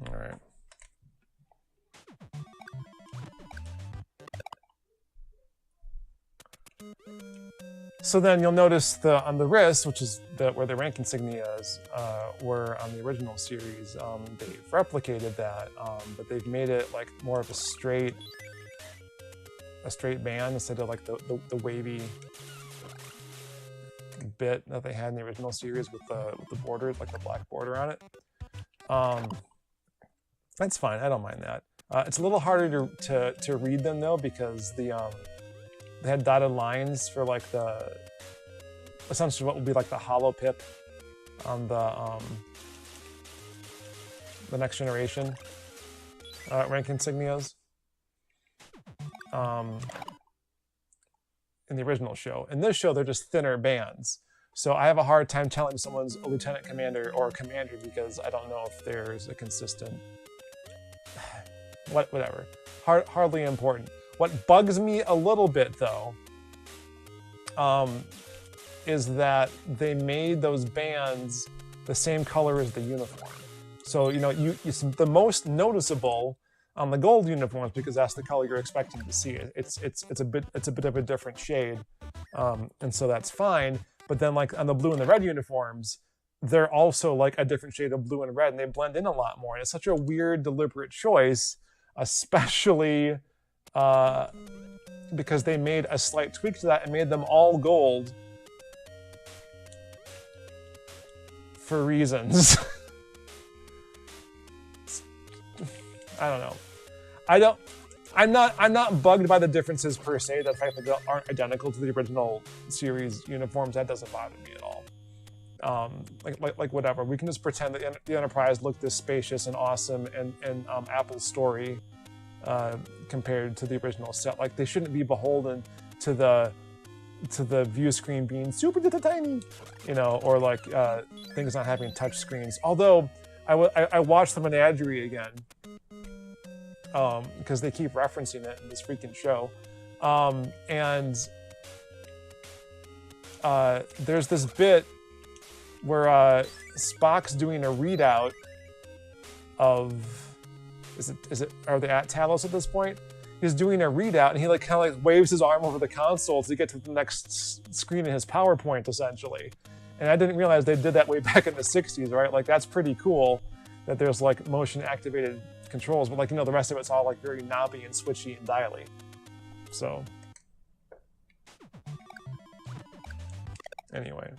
All right. So then you'll notice on the wrist, which is where the rank insignias were on the original series, they've replicated that, but they've made it like more of a straight band instead of like the wavy bit that they had in the original series with the border, like the black border on it. That's fine. I don't mind that. It's a little harder to read them though because they had dotted lines for like essentially what would be like the hollow pip on the next generation rank insignias in the original show. In this show, they're just thinner bands. So I have a hard time telling someone's a lieutenant commander or a commander because I don't know if there's a consistent, whatever, hardly important. What bugs me a little bit though, is that they made those bands the same color as the uniform. So, you know, it's the most noticeable on the gold uniforms because that's the color you're expecting to see. It's a bit of a different shade, and so that's fine. But then, like on the blue and the red uniforms, they're also like a different shade of blue and red, and they blend in a lot more. And it's such a weird, deliberate choice, especially because they made a slight tweak to that and made them all gold for reasons. I don't know. I'm not bugged by the differences per se. The fact that they aren't identical to the original series uniforms, that doesn't bother me at all. Like whatever. We can just pretend that the Enterprise looked this spacious and awesome and Apple's story compared to the original set. Like they shouldn't be beholden to the view screen being super tiny, you know, or like things not having touch screens. Although I watched the Menagerie again because they keep referencing it in this freaking show, and there's this bit where Spock's doing a readout of are they at Talos at this point? He's doing a readout and he like kind of like waves his arm over the console to get to the next screen in his PowerPoint essentially. And I didn't realize they did that way back in the 60s, right? Like that's pretty cool that there's like motion activated controls, but like, you know, the rest of it's all like very knobby and switchy and dialy. So anyway.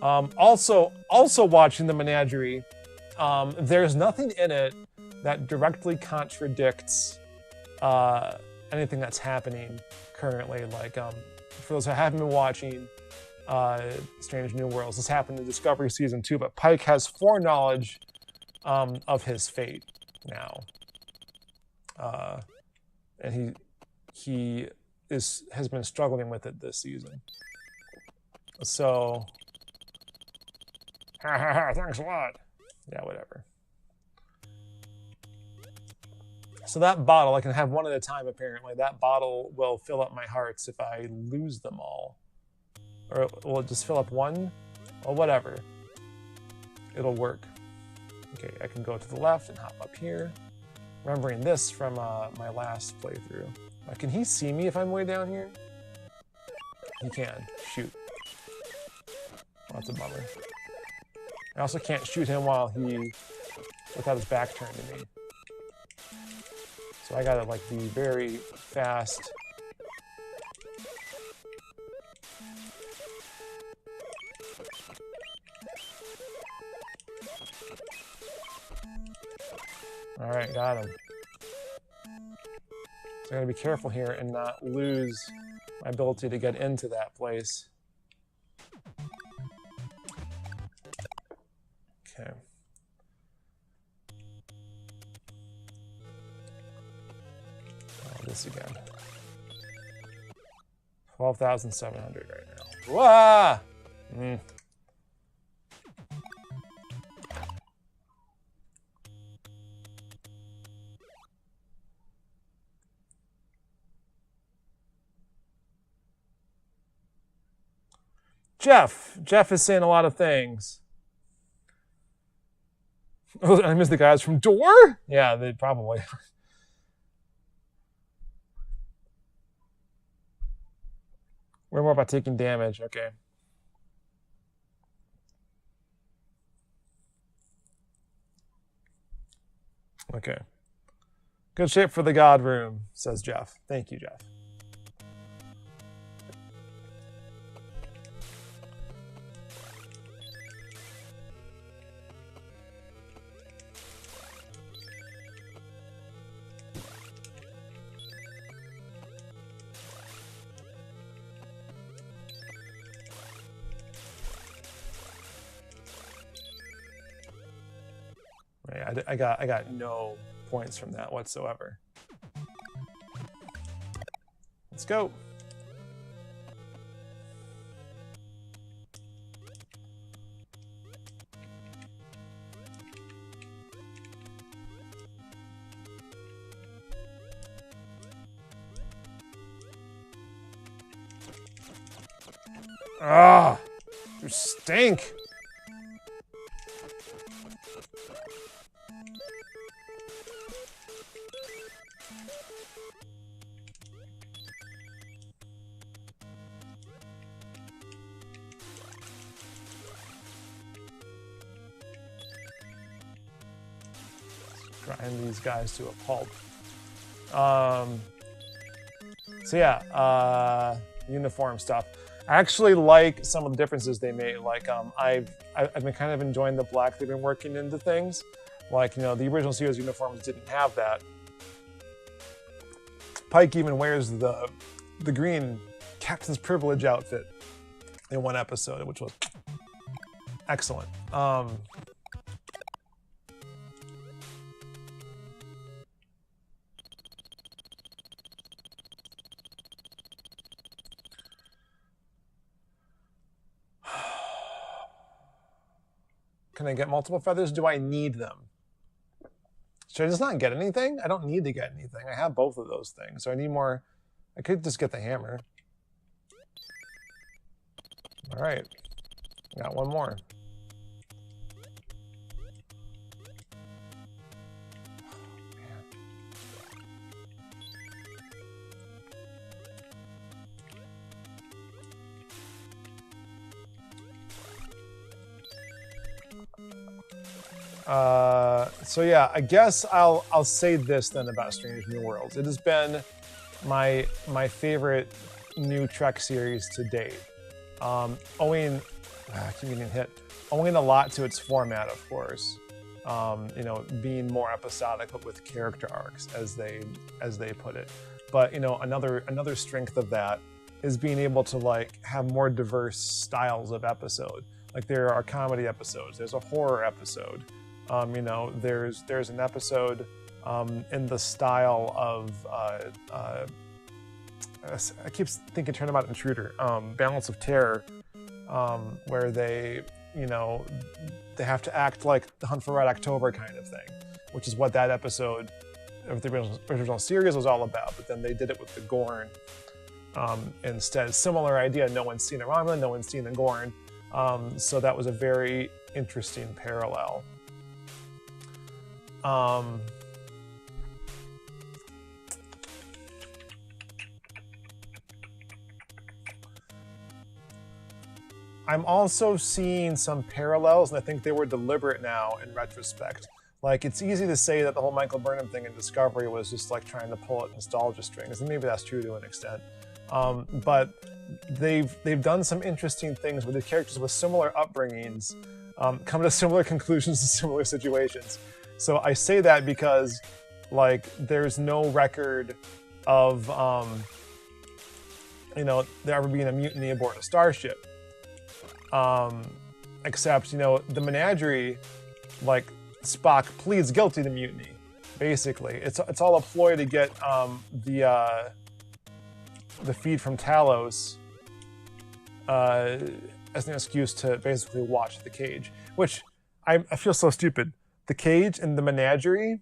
Also watching the Menagerie, there's nothing in it that directly contradicts anything that's happening currently. Like, for those who haven't been watching Strange New Worlds, this happened in Discovery Season 2, but Pike has foreknowledge of his fate now. And he has been struggling with it this season. So, thanks a lot. Yeah, whatever. So that bottle, I can have one at a time apparently. That bottle will fill up my hearts if I lose them all. Or will it just fill up one? Well, whatever. It'll work. Okay, I can go to the left and hop up here. Remembering this from my last playthrough. Can he see me if I'm way down here? He can. Shoot. Well, that's a bummer. I also can't shoot him without his back turned to me. So I gotta like be very fast. All right, got him. So I gotta be careful here and not lose my ability to get into that place. Okay. This again. 12,700 right now. Wah! Jeff is saying a lot of things. Oh, I missed the guys from Door? Yeah, they probably. We're more about taking damage. Okay. Okay. Good shape for the God Room, says Jeff. Thank you, Jeff. I got no points from that whatsoever. Let's go. Ah, you stink. Grind these guys to a pulp. So yeah, uniform stuff. I actually like some of the differences they made. Like I've been kind of enjoying the black they've been working into things. Like, you know, the original series uniforms didn't have that. Pike even wears the green Captain's Privilege outfit in one episode, which was excellent. Can I get multiple feathers? Do I need them? Should I just not get anything? I don't need to get anything. I have both of those things. So I need more. I could just get the hammer. All right. Got one more. So yeah, I guess I'll say this then about Strange New Worlds. It has been my favorite new Trek series to date. Owing a lot to its format, of course. You know, being more episodic, but with character arcs, as they put it. But you know, another strength of that is being able to like have more diverse styles of episode. Like there are comedy episodes, there's a horror episode. You know, there's an episode in the style of I keep thinking Turnabout Intruder, Balance of Terror, where they, you know, they have to act like the Hunt for Red October kind of thing, which is what that episode of the original series was all about. But then they did it with the Gorn instead. Similar idea. No one's seen a Romulan, no one's seen the Gorn. So that was a very interesting parallel. I'm also seeing some parallels, and I think they were deliberate now in retrospect. Like, it's easy to say that the whole Michael Burnham thing in Discovery was just like trying to pull at nostalgia strings, and maybe that's true to an extent. But they've done some interesting things with the characters with similar upbringings, come to similar conclusions in similar situations. So I say that because, like, there's no record of, you know, there ever being a mutiny aboard a starship. Except, you know, the Menagerie, like, Spock pleads guilty to mutiny, basically. It's all a ploy to get the feed from Talos as an excuse to basically watch the cage, which I feel so stupid. The cage and the Menagerie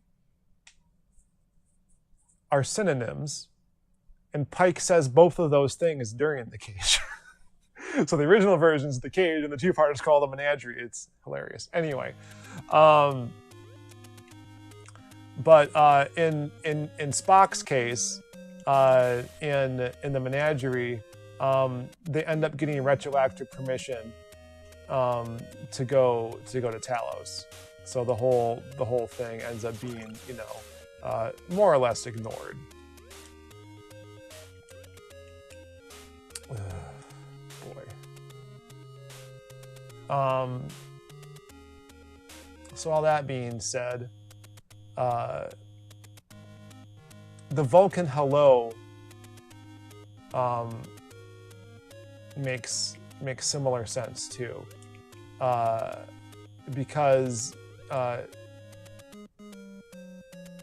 are synonyms, and Pike says both of those things during the cage. So the original version is the cage, and the two-part is called the Menagerie. It's hilarious. Anyway, but in Spock's case, in the Menagerie, they end up getting retroactive permission to go to Talos. So the whole thing ends up being, you know, more or less ignored. Boy. So all that being said, the Vulcan hello makes similar sense too, because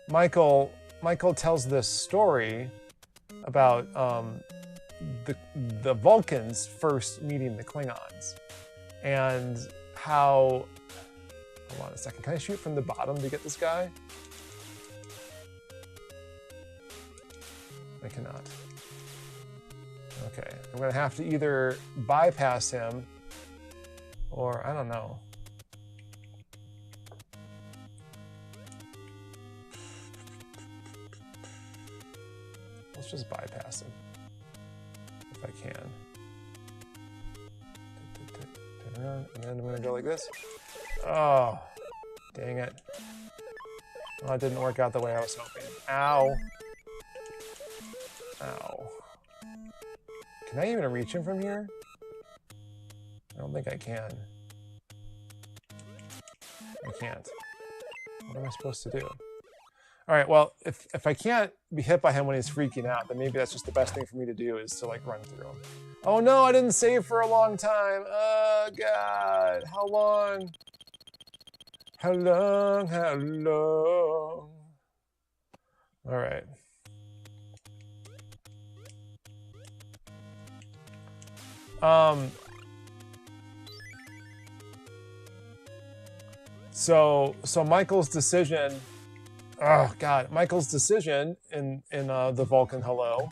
Michael tells this story about the Vulcans first meeting the Klingons, and how. Hold on a second. Can I shoot from the bottom to get this guy? I cannot. Okay, I'm gonna have to either bypass him, or I don't know. Let's just bypass him, if I can. Turn around, and then I'm gonna go like this. Oh, dang it. Well, that didn't work out the way I was hoping. Ow. Ow. Can I even reach him from here? I don't think I can. I can't. What am I supposed to do? All right, well, if I can't be hit by him when he's freaking out, then maybe that's just the best thing for me to do is to like run through him. Oh no, I didn't save for a long time. Oh God, how long? How long, how long? All right. So Michael's decision, oh God, Michael's decision in the Vulcan Hello,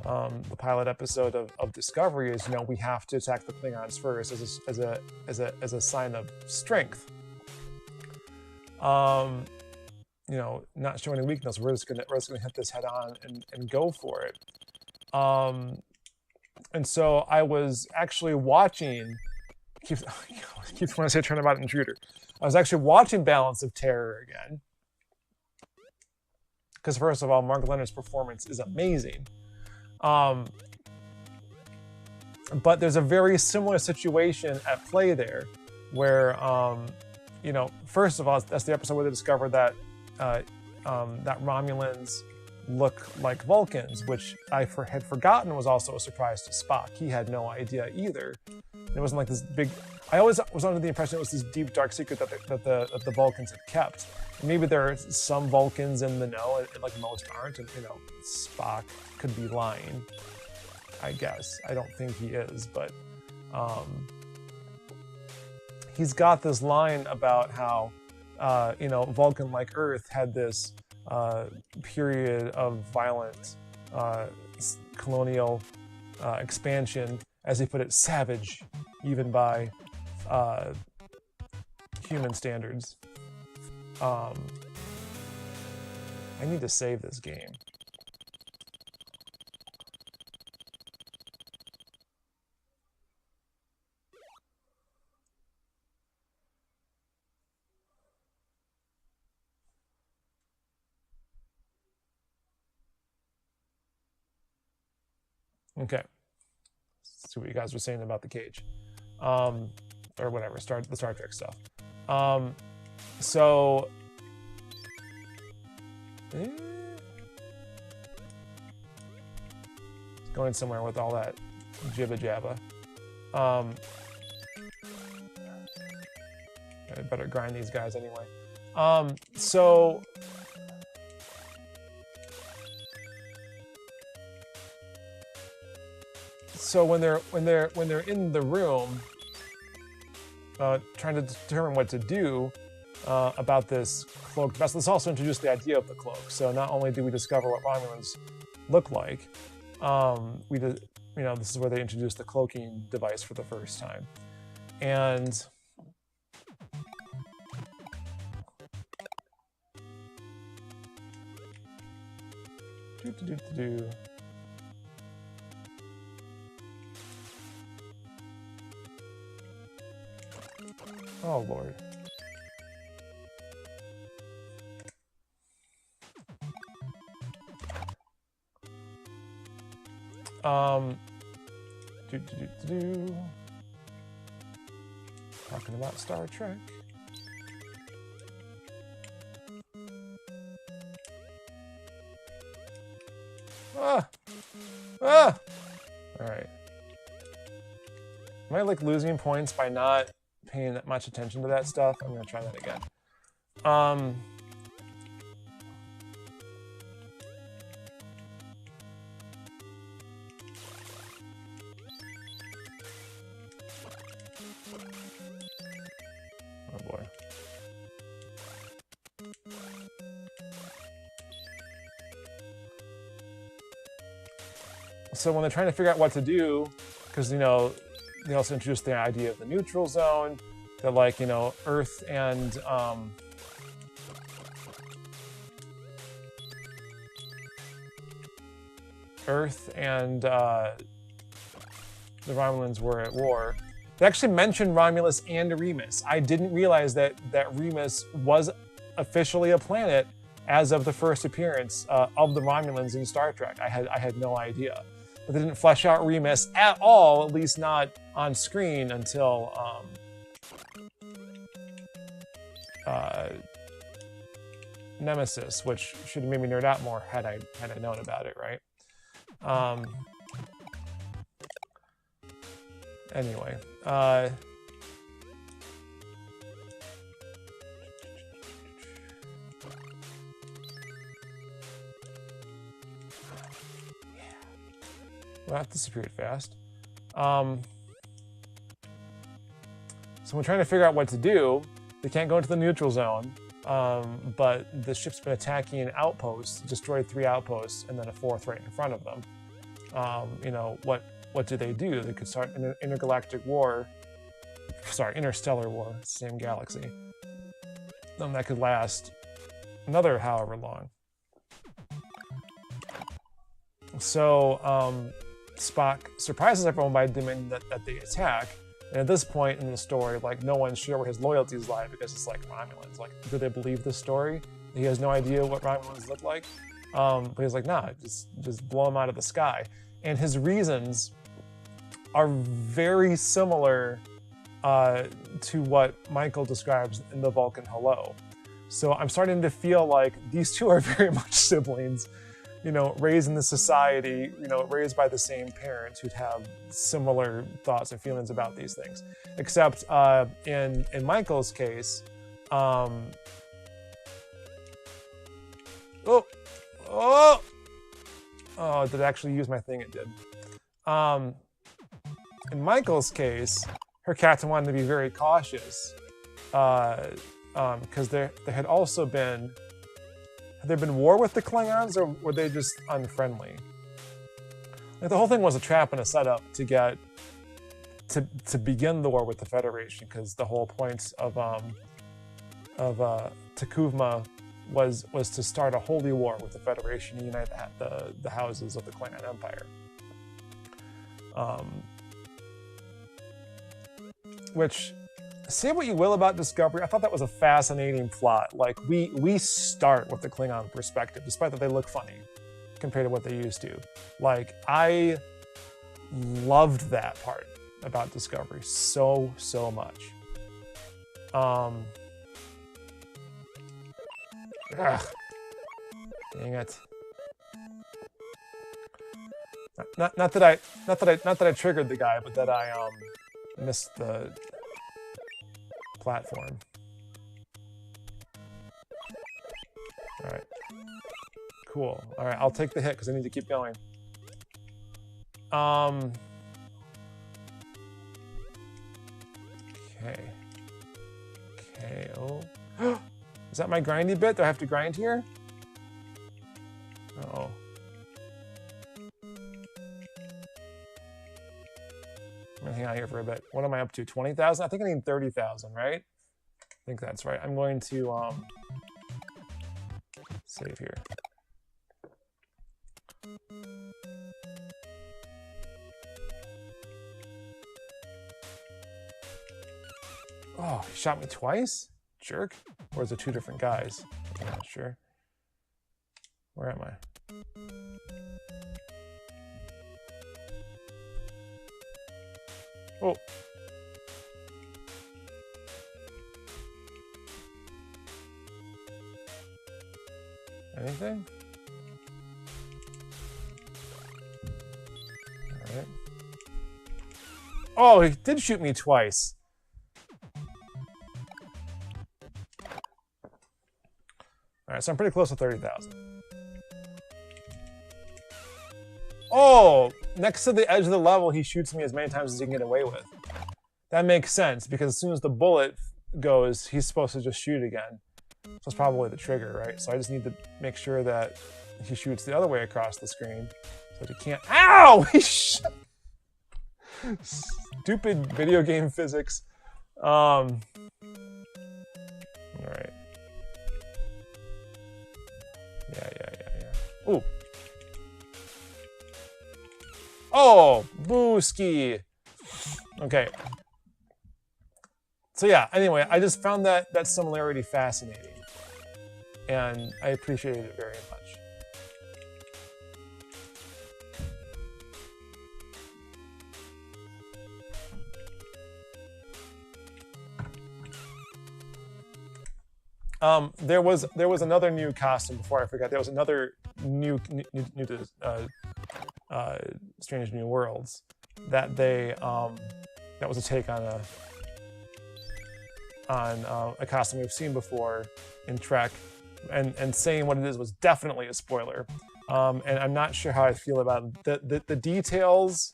the pilot episode of Discovery is, you know, we have to attack the Klingons first as a sign of strength. You know, not showing any weakness. We're just gonna hit this head on and go for it. And so I was actually watching. Keeps want to say Turnabout Intruder. I was actually watching Balance of Terror again. Because first of all, Mark Leonard's performance is amazing. But there's a very similar situation at play there, where you know, first of all, that's the episode where they discovered that that Romulans look like Vulcans, which I had forgotten was also a surprise to Spock. He had no idea either. It wasn't like this big. I always was under the impression it was this deep, dark secret that the Vulcans had kept. And maybe there are some Vulcans in the know, like most aren't, and you know, Spock could be lying. I guess I don't think he is, but he's got this line about how you know, Vulcan, like Earth, had this period of violent colonial expansion, as he put it, savage, even by human standards. I need to save this game. Okay. Let's see what you guys were saying about the cage. Or whatever, the Star Trek stuff. So... going somewhere with all that jibba jabba. I better grind these guys anyway. So when they're in the room, trying to determine what to do about this cloaked vessel, this also introduced the idea of the cloak. So not only do we discover what Romulans look like, you know, this is where they introduced the cloaking device for the first time, and oh Lord. Talking about Star Trek. All right. Am I like losing points by not paying that much attention to that stuff? I'm gonna try that again. Oh boy. So when they're trying to figure out what to do, because, you know, they also introduced the idea of the neutral zone, that, like, you know, Earth and the Romulans were at war. They actually mentioned Romulus and Remus. I didn't realize that Remus was officially a planet as of the first appearance of the Romulans in Star Trek. I had no idea. But they didn't flesh out Remus at all, at least not on screen, until Nemesis, which should have made me nerd out more had I known about it, right? Anyway, well, that disappeared fast. So we're trying to figure out what to do. They can't go into the neutral zone, but the ship's been attacking an outpost, destroyed 3 outposts, and then a 4th right in front of them. You know, what do? They could start an intergalactic war. Sorry, interstellar war, same galaxy. That could last another however long. So Spock surprises everyone by demanding that they attack. And at this point in the story, like, no one's sure where his loyalties lie because it's like Romulans. Like, do they believe this story? He has no idea what Romulans look like. But he's like, nah, just blow them out of the sky. And his reasons are very similar to what Michael describes in the Vulcan Hello. So I'm starting to feel like these two are very much siblings, you know, raised in the society, you know, raised by the same parents who'd have similar thoughts and feelings about these things. Except in Michael's case, did it actually use my thing? It did. In Michael's case, her captain wanted to be very cautious because there had also been. Had there been war with the Klingons, or were they just unfriendly? Like, the whole thing was a trap and a setup to get to begin the war with the Federation, because the whole point of Takuvma was to start a holy war with the Federation and unite the houses of the Klingon Empire. Which, say what you will about Discovery, I thought that was a fascinating plot. Like, we start with the Klingon perspective, despite that they look funny compared to what they used to. Like, I loved that part about Discovery so much. Ugh. Dang it. Not that I triggered the guy, but that I missed the platform. All right. Cool. All right, I'll take the hit because I need to keep going. Okay. Okay. Oh. Is that my grindy bit? Do I have to grind here? Uh-oh. I'm gonna hang out here for a bit. What am I up to? 20,000? I think I need 30,000, right? I think that's right. I'm going to save here. Oh, he shot me twice? Jerk. Or is it 2 different guys? I'm not sure. Where am I? Oh. Anything? All right. Oh, he did shoot me twice. All right, so I'm pretty close to 30,000. Oh, next to the edge of the level, he shoots me as many times as he can get away with. That makes sense, because as soon as the bullet goes, he's supposed to just shoot again. So it's probably the trigger, right? So I just need to make sure that he shoots the other way across the screen, so that he can't. Ow! He shot. Stupid video game physics. All right. Yeah. Ooh. Oh, booski. Okay. So yeah, anyway, I just found that similarity fascinating. and I appreciated it very much. There was another new costume before I forgot. There was another new to Strange New Worlds that they that was a take on a costume we've seen before in Trek, and saying what it is was definitely a spoiler. And I'm not sure how I feel about the details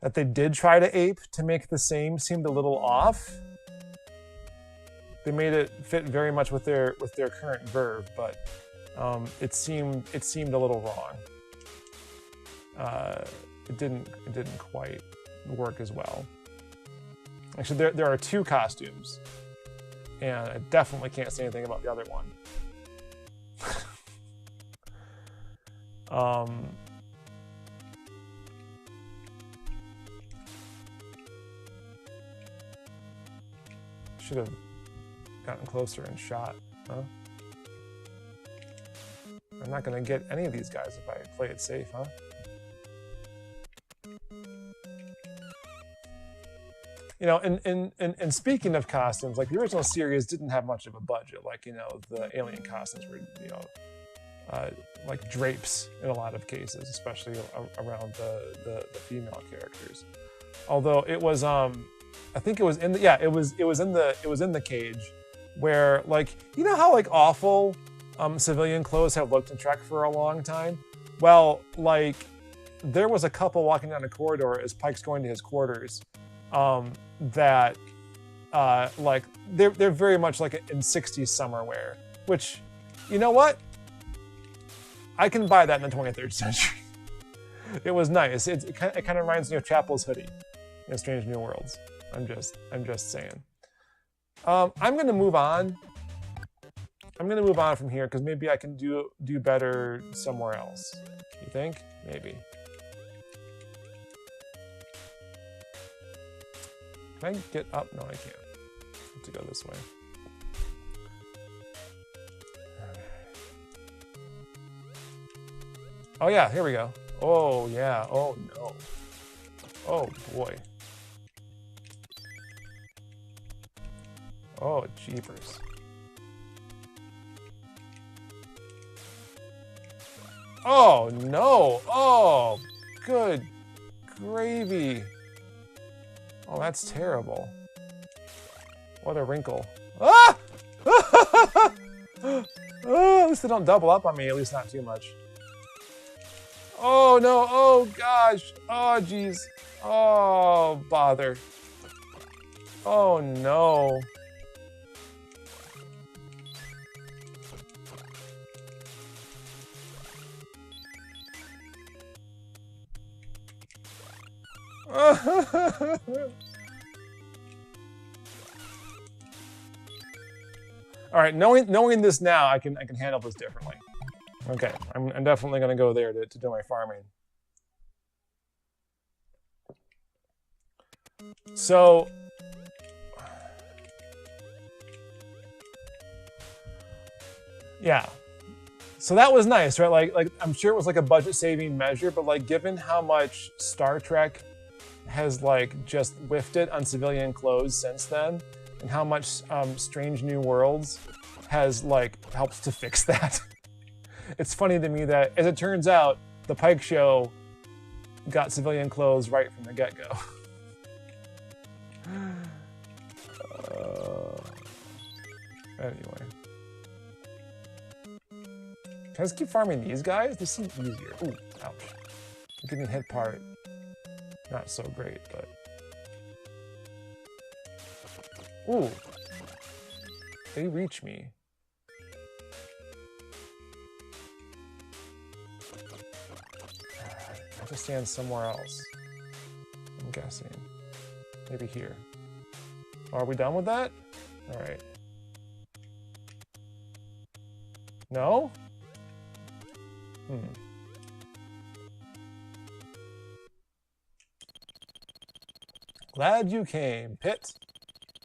that they did try to ape to make the same seemed a little off. They made it fit very much with their current verb, but it seemed a little wrong. It didn't quite work as well. Actually, there are two costumes, and I definitely can't say anything about the other one. Should have gotten closer and shot, huh? I'm not gonna get any of these guys if I play it safe, huh? You know, and speaking of costumes, like the original series didn't have much of a budget. Like, you know, the alien costumes were, you know, like drapes in a lot of cases, especially around the female characters. Although it was, I think it was in the, yeah, it was in the cage, where, like, you know how like awful civilian clothes have looked in Trek for a long time? Well, like, there was a couple walking down a corridor as Pike's going to his quarters that like they're very much like in 60s summer wear, which, you know what, I can buy that in the 23rd century. It was nice. It kind of reminds me of Chapel's hoodie in Strange New Worlds. I'm just saying. I'm gonna move on. I'm gonna move on from here because maybe I can do better somewhere else. You think? Maybe. Can I get up? No, I can't. I have to go this way. Oh yeah, here we go. Oh yeah, oh no. Oh boy. Oh, jeepers. Oh no, oh, good gravy. Oh, that's terrible. What a wrinkle. Ah! Oh, at least they don't double up on me, at least not too much. Oh no, oh gosh, oh geez, oh bother. Oh no. All right, knowing this now, I can handle this differently. Okay, I'm definitely gonna go there to do my farming. So, yeah. So that was nice, right? Like I'm sure it was like a budget saving measure, but like given how much Star Trek has like just whiffed it on civilian clothes since then, and how much Strange New Worlds has like helped to fix that. It's funny to me that, as it turns out, the Pike show got civilian clothes right from the get-go. Anyway. Can I just keep farming these guys? This seems easier. Ooh, ouch. Getting hit part. Not so great, but... Ooh. They reach me. I have to stand somewhere else. I'm guessing. Maybe here. Are we done with that? Alright. No? Glad you came, Pitt.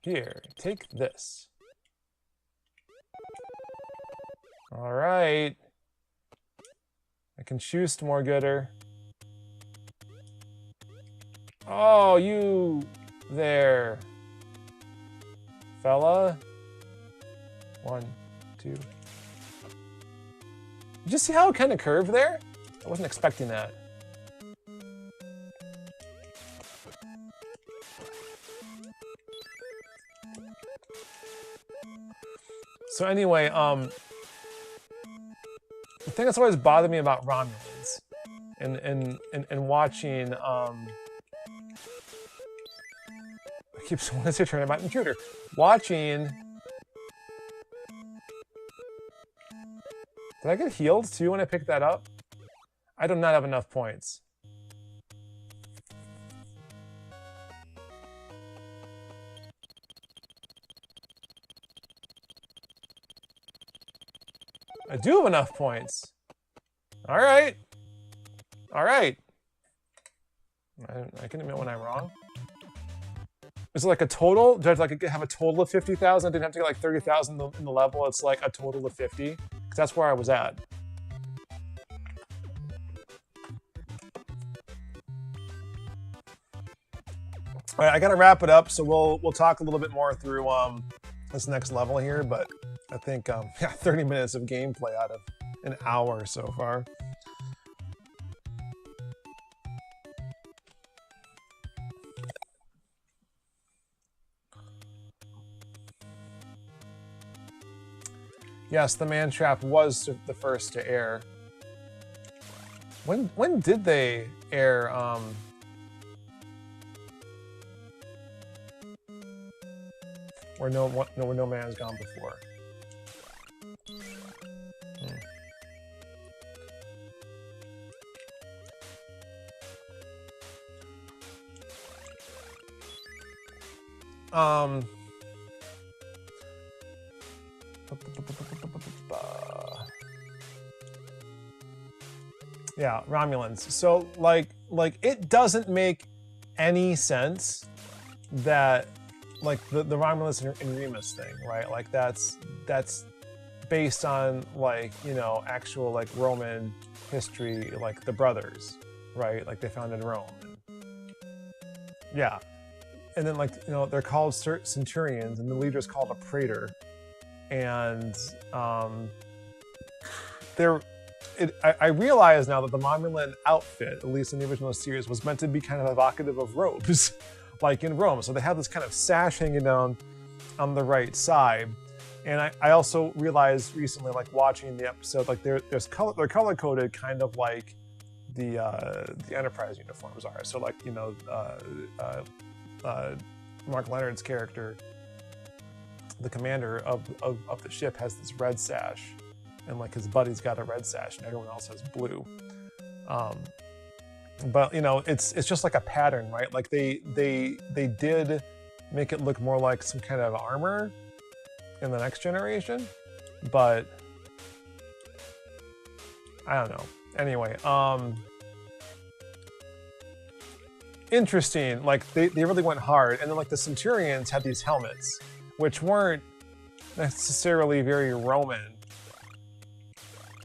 Here, take this. All right. I can shoost more gooder. Oh, you there, fella. 1, 2. Did you see how it kind of curved there? I wasn't expecting that. So anyway, the thing that's always bothered me about Romulans and watching, I keep wanting to turn on my computer. Watching, did I get healed too when I picked that up? I do not have enough points. I do have enough points. All right. All right. I can admit when I'm wrong. Is it like a total? Did I like have a total of 50,000? I didn't have to get like 30,000 in the level. It's like a total of 50. Because that's where I was at. All right, I gotta wrap it up. So we'll talk a little bit more through this next level here, but I think yeah, 30 minutes of gameplay out of an hour so far. Yes, the Man Trap was the first to air. When did they air where no man's gone before? Yeah, Romulans. So like it doesn't make any sense that like the Romulus and Remus thing, right? Like that's based on like, you know, actual like Roman history, like the brothers, right? Like they founded Rome. Yeah. And then like, you know, they're called centurions and the leader's called a praetor. And I realize now that the Romulan outfit, at least in the original series, was meant to be kind of evocative of robes, like in Rome. So they have this kind of sash hanging down on the right side. And I also realized recently, like watching the episode, like they're color coded kind of like the Enterprise uniforms are. So like, you know, Mark Leonard's character, the commander of the ship, has this red sash, and like his buddy's got a red sash, and everyone else has blue. But you know, it's just like a pattern, right? Like they did make it look more like some kind of armor in the Next Generation, but I don't know. Anyway, interesting. Like they really went hard, and then like the Centurions had these helmets, which weren't necessarily very Roman,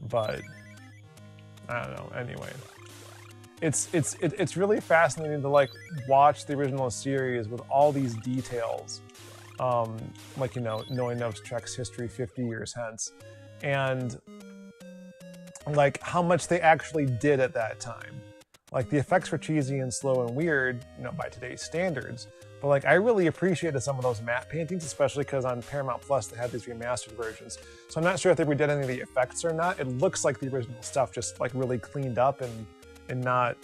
but I don't know. Anyway, it's really fascinating to like watch the original series with all these details, like, you know, knowing of Trek's history 50 years hence, and like how much they actually did at that time. Like the effects were cheesy and slow and weird, you know, by today's standards. But like I really appreciated some of those matte paintings, especially because on Paramount Plus they had these remastered versions. So I'm not sure if they redid any of the effects or not. It looks like the original stuff, just like really cleaned up and not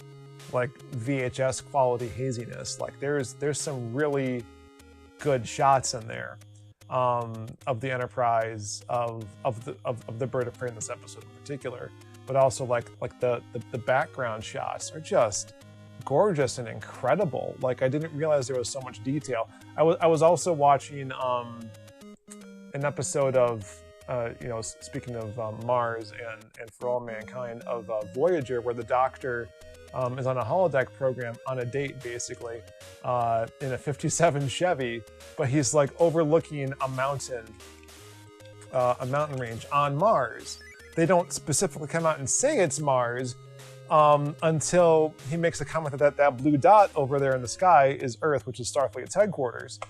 like VHS quality haziness. Like there's some really good shots in there of the Enterprise, of the Bird of Prey in this episode in particular. But also like the background shots are just gorgeous and incredible. Like I didn't realize there was so much detail. I was also watching an episode of you know, speaking of Mars and For All Mankind, of Voyager, where the Doctor is on a holodeck program on a date basically in a '57 Chevy, but he's like overlooking a mountain a mountain range on Mars. They don't specifically come out and say it's Mars until he makes a comment that blue dot over there in the sky is Earth, which is Starfleet's headquarters.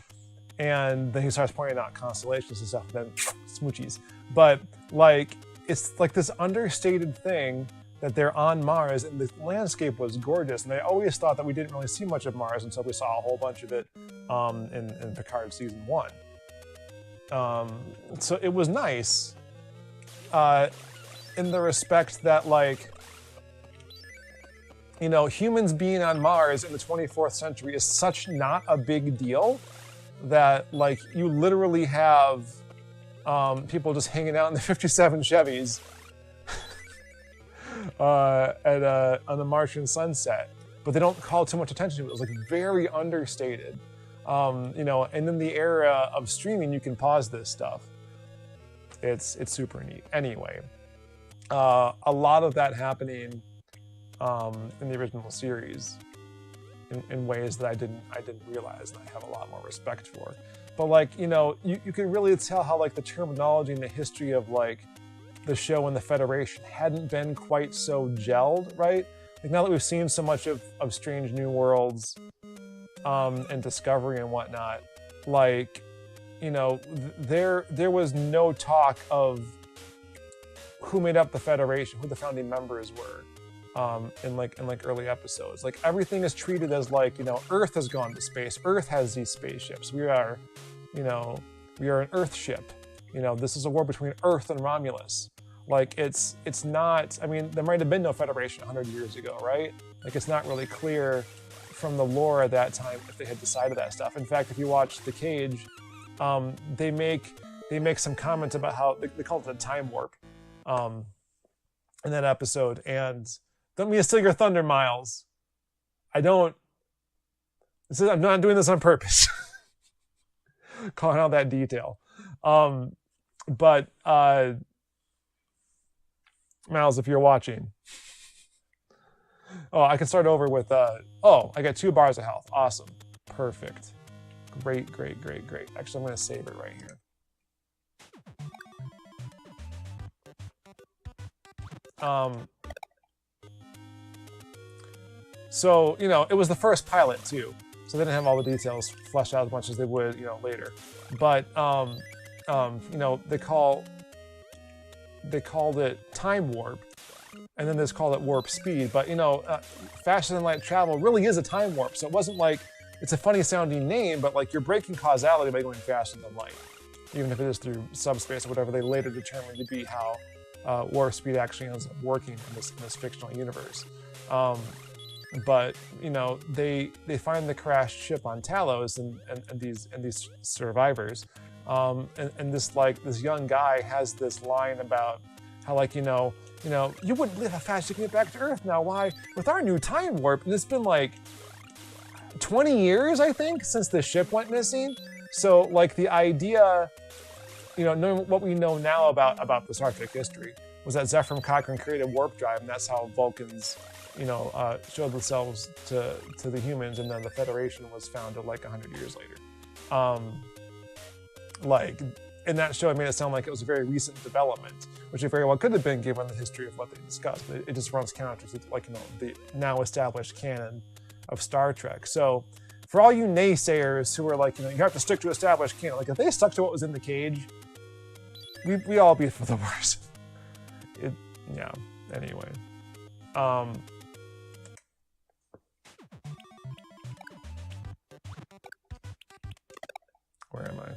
And then he starts pointing out constellations and stuff, and then smoochies. But like, it's like this understated thing that they're on Mars, and the landscape was gorgeous. And I always thought that we didn't really see much of Mars until we saw a whole bunch of it in Picard season 1. So it was nice in the respect that, like, you know, humans being on Mars in the 24th century is such not a big deal that, like, you literally have people just hanging out in the 57 Chevys on the Martian sunset, but they don't call too much attention to it. It was like very understated. You know, and in the era of streaming, you can pause this stuff. It's super neat. Anyway, a lot of that happening in the original series in ways that I didn't realize, and I have a lot more respect for. But, like, you know, you can really tell how, like, the terminology and the history of, like, the show and the Federation hadn't been quite so gelled, right? Like, now that we've seen so much of Strange New Worlds and Discovery and whatnot, like, you know, there was no talk of who made up the Federation, who the founding members were in early episodes. Like, everything is treated as, like, you know, Earth has gone to space. Earth has these spaceships. We are an Earth ship. You know, this is a war between Earth and Romulus. Like, it's not, I mean, there might have been no Federation 100 years ago, right? Like, it's not really clear from the lore at that time if they had decided that stuff. In fact, if you watch The Cage, they make some comments about how, they call it a time warp in that episode. And don't mean to steal your thunder, Miles. I'm not doing this on purpose. Calling out that detail. But Miles, if you're watching, I can start over with, I got 2 bars of health. Awesome. Perfect. Great. Actually, I'm going to save it right here. So, you know, it was the first pilot too, so they didn't have all the details fleshed out as much as they would, you know, later. But, you know, they called it time warp, and then they called it warp speed. But, you know, faster than light travel really is a time warp. So it wasn't like, it's a funny sounding name, but, like, you're breaking causality by going faster than light, even if it is through subspace or whatever they later determined to be how warp speed actually ends up working in this fictional universe. But, you know, they find the crashed ship on Talos and these survivors. And this young guy has this line about how, like, you wouldn't live how fast you can get back to Earth now. Why? With our new time warp, and it's been like 20 years, I think, since the ship went missing. So, like, the idea, you know, knowing what we know now about the Star Trek history, was that Zefram Cochrane created warp drive, and that's how Vulcans, you know, showed themselves to the humans, and then the Federation was founded like 100 years later. Like, in that show, it made it sound like it was a very recent development, which it very well could have been given the history of what they discussed. But it just runs counter to, like, you know, the now established canon of Star Trek. So, for all you naysayers who are like, you know, you have to stick to established canon, like, if they stuck to what was in the Cage, we all be for the worst. Yeah. Anyway. Where am I?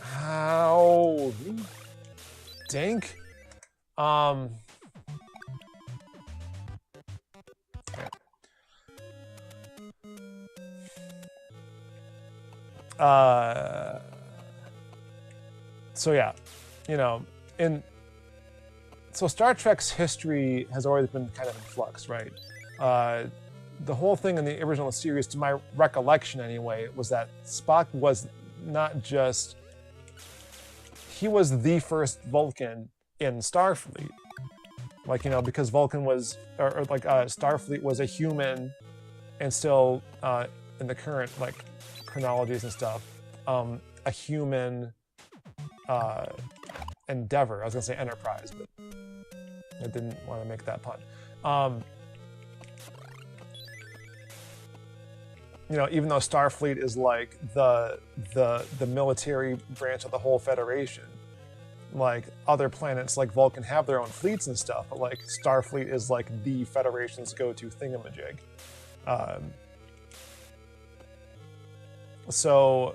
How? Dink? So yeah, you know, so Star Trek's history has always been kind of in flux, right? The whole thing in the original series, to my recollection anyway, was that Spock was not just, he was the first Vulcan in Starfleet. Like, you know, because Vulcan was, Starfleet was a human, and still in the current, like, chronologies and stuff, a human endeavor. I was gonna say enterprise, but I didn't want to make that pun. You know, even though Starfleet is like the military branch of the whole Federation, like other planets like Vulcan have their own fleets and stuff, but like Starfleet is like the Federation's go-to thingamajig. So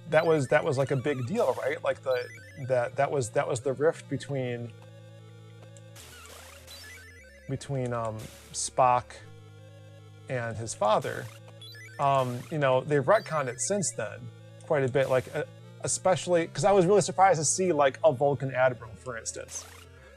that was like a big deal, right? Like that was the rift between Spock and his father. You know, they've retconned it since then quite a bit, like especially because I was really surprised to see like a Vulcan admiral, for instance.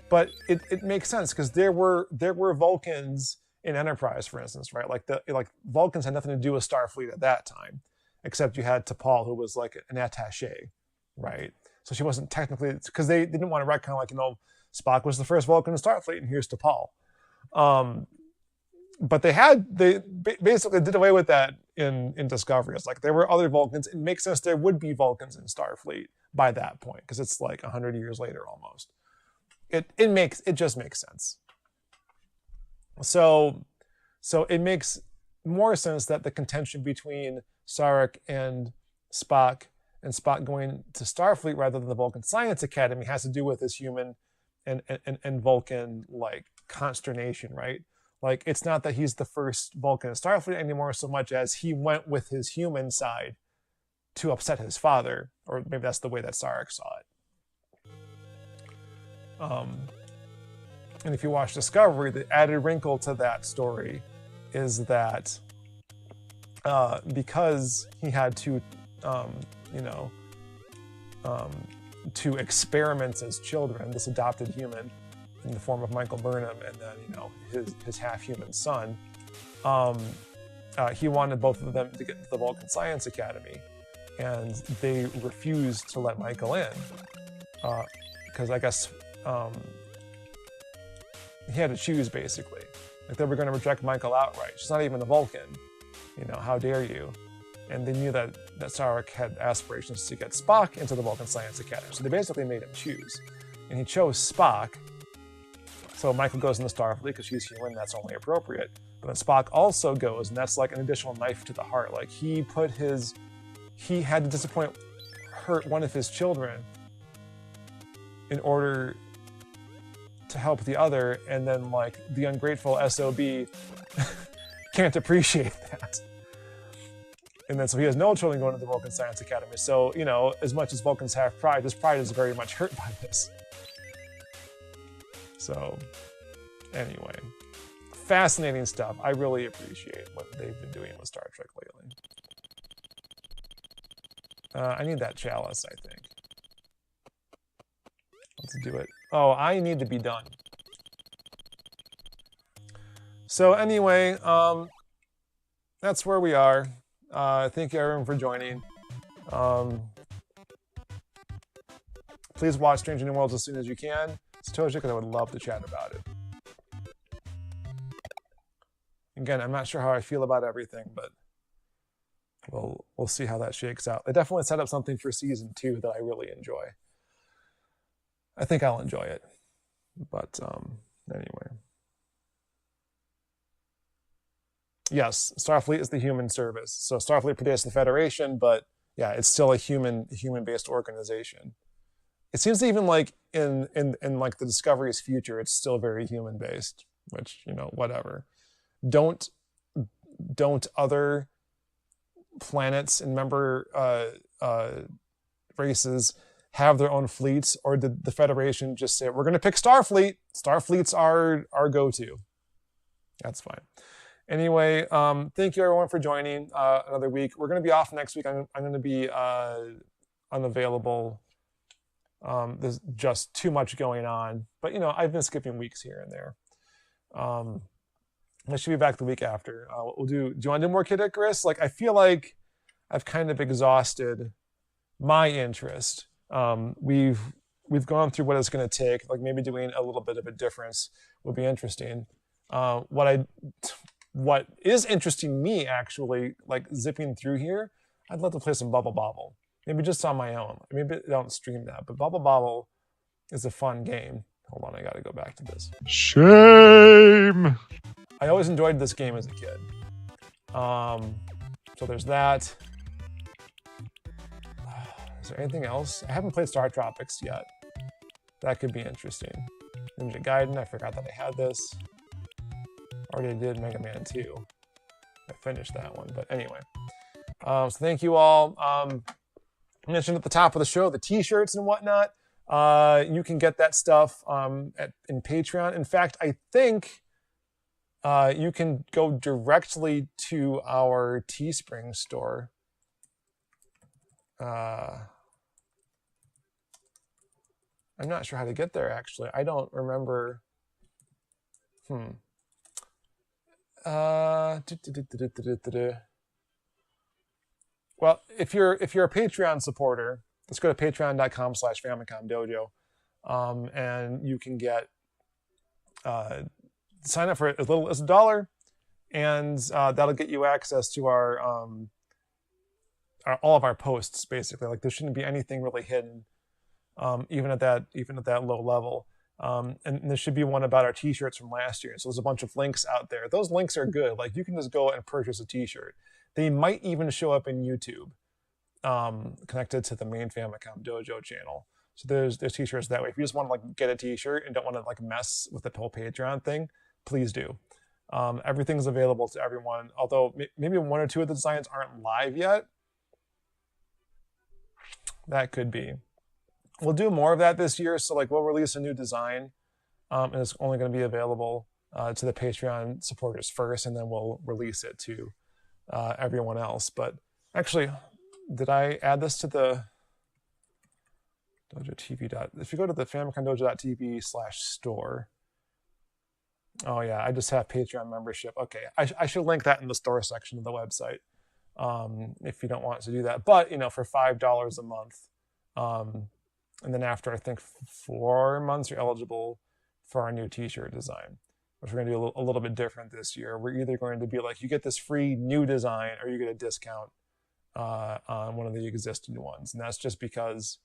But it makes sense because there were Vulcans in Enterprise, for instance, right? Like Vulcans had nothing to do with Starfleet at that time, except you had T'Pol, who was like an attaché, right? So she wasn't technically, because they didn't want to retcon, like, you know, Spock was the first Vulcan in Starfleet, and here's T'Pol. But they basically did away with that in Discovery. It's like there were other Vulcans. It makes sense there would be Vulcans in Starfleet by that point, because it's like 100 years later almost. It just makes sense. So it makes more sense that the contention between Sarek and Spock going to Starfleet rather than the Vulcan Science Academy has to do with this human and Vulcan like consternation, right? Like, it's not that he's the first Vulcan in Starfleet anymore so much as he went with his human side to upset his father, or maybe that's the way that Sarek saw it. And if you watch Discovery, the added wrinkle to that story is that because he had two experiments as children, this adopted human in the form of Michael Burnham, and then, you know, his half-human son, he wanted both of them to get into the Vulcan Science Academy, and they refused to let Michael in because I guess he had to choose, basically. Like, they were going to reject Michael outright. She's not even a Vulcan. You know, how dare you? And they knew that Sarek had aspirations to get Spock into the Vulcan Science Academy, so they basically made him choose. And he chose Spock. So Michael goes into Starfleet because she's human, that's only appropriate. But then Spock also goes, and that's like an additional knife to the heart. Like, he had to hurt one of his children in order to help the other, and then like the ungrateful SOB can't appreciate that. And then so he has no children going to the Vulcan Science Academy. So, you know, as much as Vulcans have pride, his pride is very much hurt by this. So, anyway, fascinating stuff. I really appreciate what they've been doing with Star Trek lately. I need that chalice, I think. Let's do it. Oh, I need to be done. So anyway, that's where we are. Thank you everyone for joining. Please watch Strange New Worlds as soon as you can. Satoshi, because I would love to chat about it. Again, I'm not sure how I feel about everything, but we'll see how that shakes out. They definitely set up something for season 2 that I really enjoy. I think I'll enjoy it. But anyway. Yes, Starfleet is the human service. So Starfleet predates the Federation, but yeah, it's still a human-based organization. It seems even like in like the Discovery's future, it's still very human-based, which, you know, whatever. Don't other planets and member races have their own fleets, or did the Federation just say, we're going to pick Starfleet? Starfleet's our go-to. That's fine. Anyway, thank you everyone for joining another week. We're going to be off next week. I'm going to be unavailable. There's just too much going on. But, you know, I've been skipping weeks here and there. I should be back the week after. Do you want to do more Kid Icarus? Like, I feel like I've kind of exhausted my interest. We've gone through what it's going to take. Like, maybe doing a little bit of a difference would be interesting. What is interesting me, actually, like zipping through here, I'd love to play some Bubble Bobble. Maybe just on my own. Maybe I don't stream that, but Bubble Bobble is a fun game. Hold on, I gotta go back to this. Shame. I always enjoyed this game as a kid. So there's that. Is there anything else? I haven't played Star Tropics yet. That could be interesting. Ninja Gaiden, I forgot that I had this. Already did Mega Man 2. I finished that one, but anyway. So thank you all. I mentioned at the top of the show, the t-shirts and whatnot. You can get that stuff in Patreon. In fact, I think you can go directly to our Teespring store. I'm not sure how to get there, actually. I don't remember. Well, if you're a Patreon supporter, let's go to patreon.com/Famicom Dojo, and you can get sign up for as little as $1, and that'll get you access to our all of our posts, basically. Like, there shouldn't be anything really hidden, even at that low level. And there should be one about our t-shirts from last year. So there's a bunch of links out there. Those links are good. Like, you can just go and purchase a t-shirt. They might even show up in YouTube, connected to the main Famicom Dojo channel. So there's t-shirts that way. If you just want to like get a t-shirt and don't want to like mess with the whole Patreon thing, please do. Everything's available to everyone. Although maybe one or two of the designs aren't live yet. That could be. We'll do more of that this year. So like we'll release a new design, and it's only going to be available to the Patreon supporters first, and then we'll release it to everyone else. But actually, did I add this to the Dojo TV? If you go to the FamicomDojo.tv/store, oh yeah, I just have Patreon membership. Okay, I should link that in the store section of the website, if you don't want to do that. But for $5 a month, and then after I think 4 months, you're eligible for our new T-shirt design, which we're going to do a little bit different this year. We're either going to be like, you get this free new design, or you get a discount on one of the existing ones, and that's just because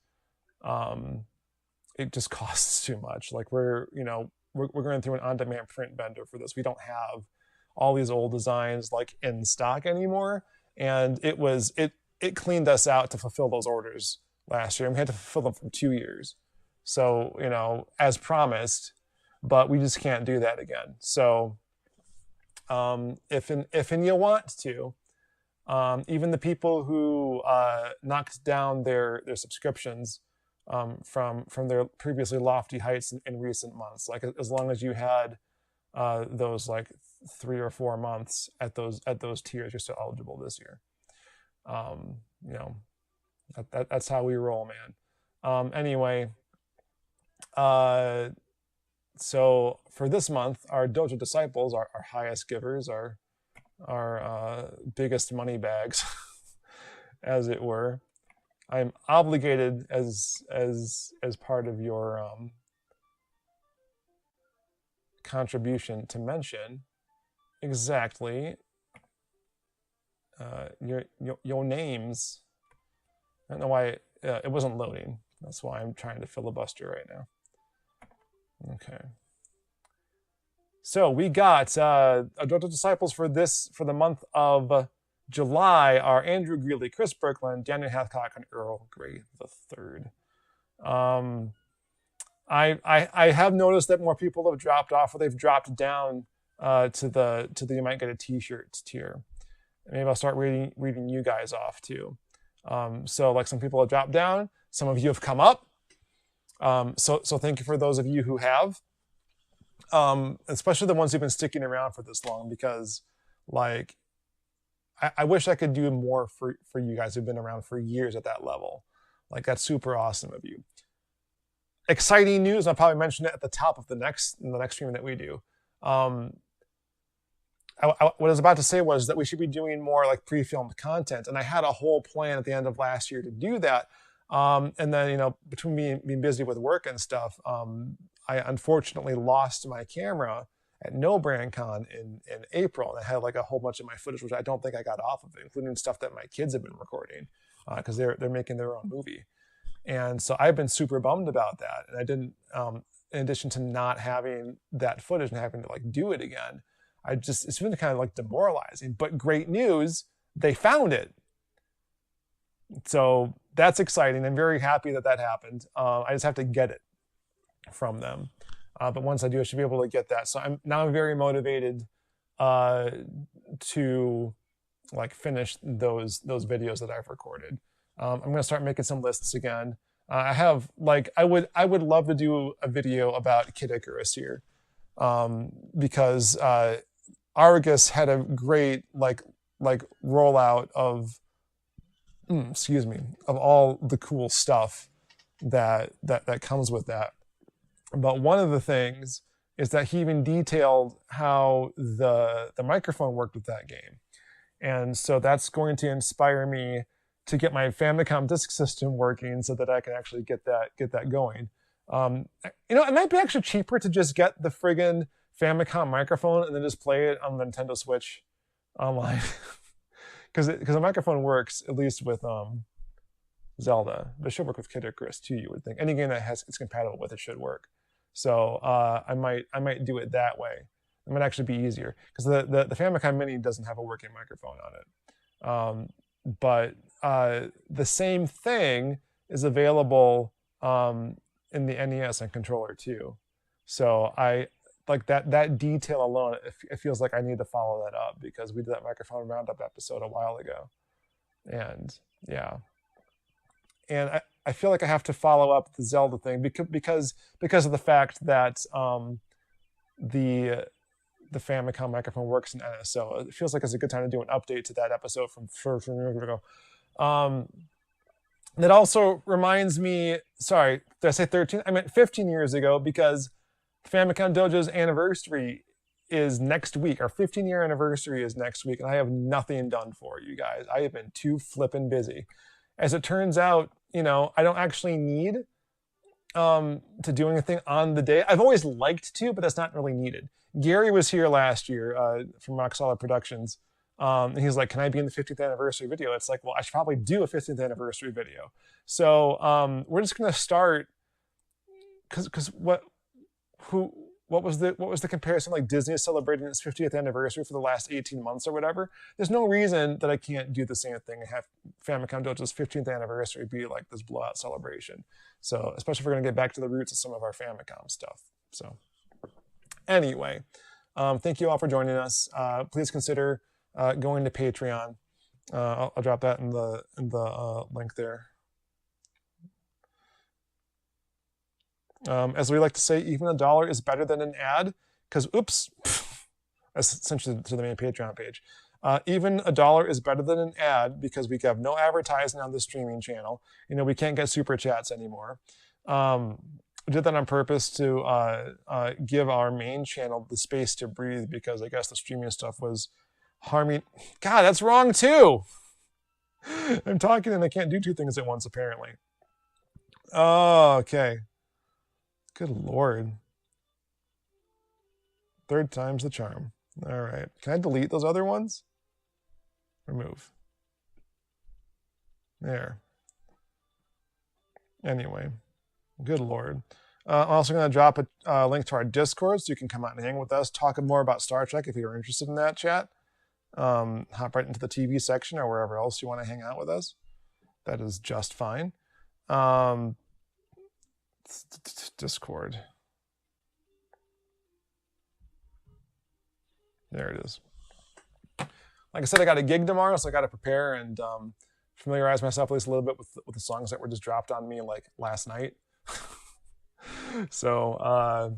it just costs too much. Like we're going through an on-demand print vendor for this. We don't have all these old designs like in stock anymore, and it cleaned us out to fulfill those orders last year, and we had to fulfill them for 2 years. So as promised, but we just can't do that again. So if you want to, even the people who knocked down their subscriptions from their previously lofty heights in recent months, like as long as you had those like 3 or 4 months at those tiers, you're still eligible this year. That's how we roll, man. Anyway, so for this month, our Dojo Disciples, our highest givers, our biggest money bags, as it were. I'm obligated as part of your contribution to mention exactly your names. I don't know why it wasn't loading. That's why I'm trying to filibuster right now. Okay. So we got Dojo Disciples for the month of July are Andrew Greeley, Chris Birkland, Daniel Hathcock, and Earl Grey III. I have noticed that more people have dropped off, or they've dropped down to the you might get a t-shirt tier. Maybe I'll start reading you guys off too. So like some people have dropped down, some of you have come up. So thank you for those of you who have, especially the ones who've been sticking around for this long, because like I wish I could do more for you guys who've been around for years at that level. Like that's super awesome of you. Exciting news, I'll probably mention it at the top of the next stream that we do. What I was about to say was that we should be doing more like pre-filmed content, and I had a whole plan at the end of last year to do that. And then, between me being busy with work and stuff, I unfortunately lost my camera at No Brand Con in April, and I had like a whole bunch of my footage, which I don't think I got off of it, including stuff that my kids have been recording because they're making their own movie. And so I've been super bummed about that. And I didn't, in addition to not having that footage and having to like do it again, it's been kind of like demoralizing. But great news, they found it. So that's exciting. I'm very happy that happened. I just have to get it from them. But once I do, I should be able to get that. So I'm very motivated to like finish those videos that I've recorded. I'm going to start making some lists again. I have like I would love to do a video about Kid Icarus here, because Aruges had a great like rollout of of all the cool stuff that comes with that. But one of the things is that he even detailed how the microphone worked with that game, and so that's going to inspire me to get my Famicom disk system working so that I can actually get that going. It might be actually cheaper to just get the friggin' Famicom microphone and then just play it on the Nintendo Switch online, because the microphone works at least with Zelda. But it should work with Kid Icarus too. You would think any game that it's compatible with it should work. So I might do it that way. It might actually be easier because the Famicom Mini doesn't have a working microphone on it. But the same thing is available in the NES and controller too. So I like that detail alone. It feels like I need to follow that up because we did that microphone roundup episode a while ago, and yeah, and I feel like I have to follow up the Zelda thing because of the fact that the Famicom microphone works in NES, so it feels like it's a good time to do an update to that episode from years ago. That also reminds me, sorry, did I say 13? I meant 15 years ago, because Famicom Dojo's anniversary is next week. Our 15-year anniversary is next week, and I have nothing done for you guys. I have been too flippin' busy. As it turns out, I don't actually need to do anything on the day. I've always liked to, but that's not really needed. Gary was here last year from Rock Solid Productions. And he's like, can I be in the 50th anniversary video? It's like, well, I should probably do a 50th anniversary video. So we're just going to start, because what was the comparison? Like Disney is celebrating its 50th anniversary for the last 18 months or whatever. There's no reason that I can't do the same thing and have Famicom Dojo's 15th anniversary be like this blowout celebration. So especially if we're going to get back to the roots of some of our Famicom stuff. So anyway, thank you all for joining us. Please consider going to Patreon. I'll drop that in the link there. As we like to say, even $1 is better than an ad, because oops, that's essentially to the main Patreon page. Even $1 is better than an ad because we have no advertising on the streaming channel. We can't get super chats anymore. We did that on purpose to give our main channel the space to breathe, because I guess the streaming stuff was harming. God, that's wrong too. I'm talking and I can't do two things at once, apparently. Oh, okay. Good Lord. Third time's the charm. All right. Can I delete those other ones? Remove. There. Anyway. Good Lord. I'm also going to drop a link to our Discord so you can come out and hang with us, talk more about Star Trek if you're interested in that chat. Hop right into the TV section or wherever else you want to hang out with us. That is just fine. Discord. There it is. Like I said, I got a gig tomorrow, so I got to prepare and familiarize myself at least a little bit with the songs that were just dropped on me like last night. So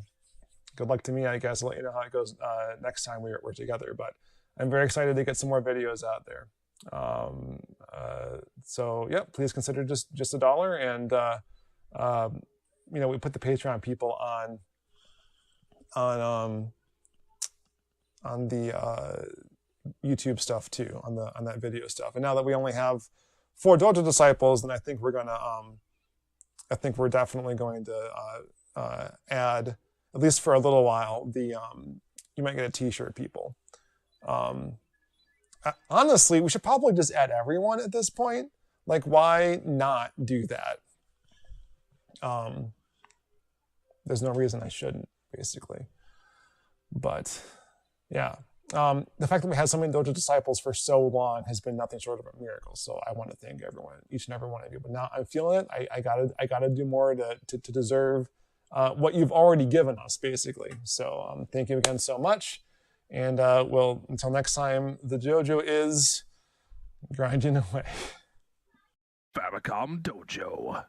good luck to me, I guess. I'll let you know how it goes next time we're together. But I'm very excited to get some more videos out there. So yeah, please consider just $1, and we put the Patreon people on the YouTube stuff too, on that video stuff. And now that we only have 4 Dojo disciples, then I think we're definitely going to add, at least for a little while, the you might get a t-shirt, people. Honestly, we should probably just add everyone at this point. Like, why not do that? There's no reason I shouldn't, basically. But yeah, the fact that we had so many Dojo disciples for so long has been nothing short of a miracle. So I want to thank everyone, each and every one of you. But now I'm feeling it. I gotta do more to deserve what you've already given us, basically. So thank you again so much. And well, until next time, the Dojo is grinding away. Famicom Dojo.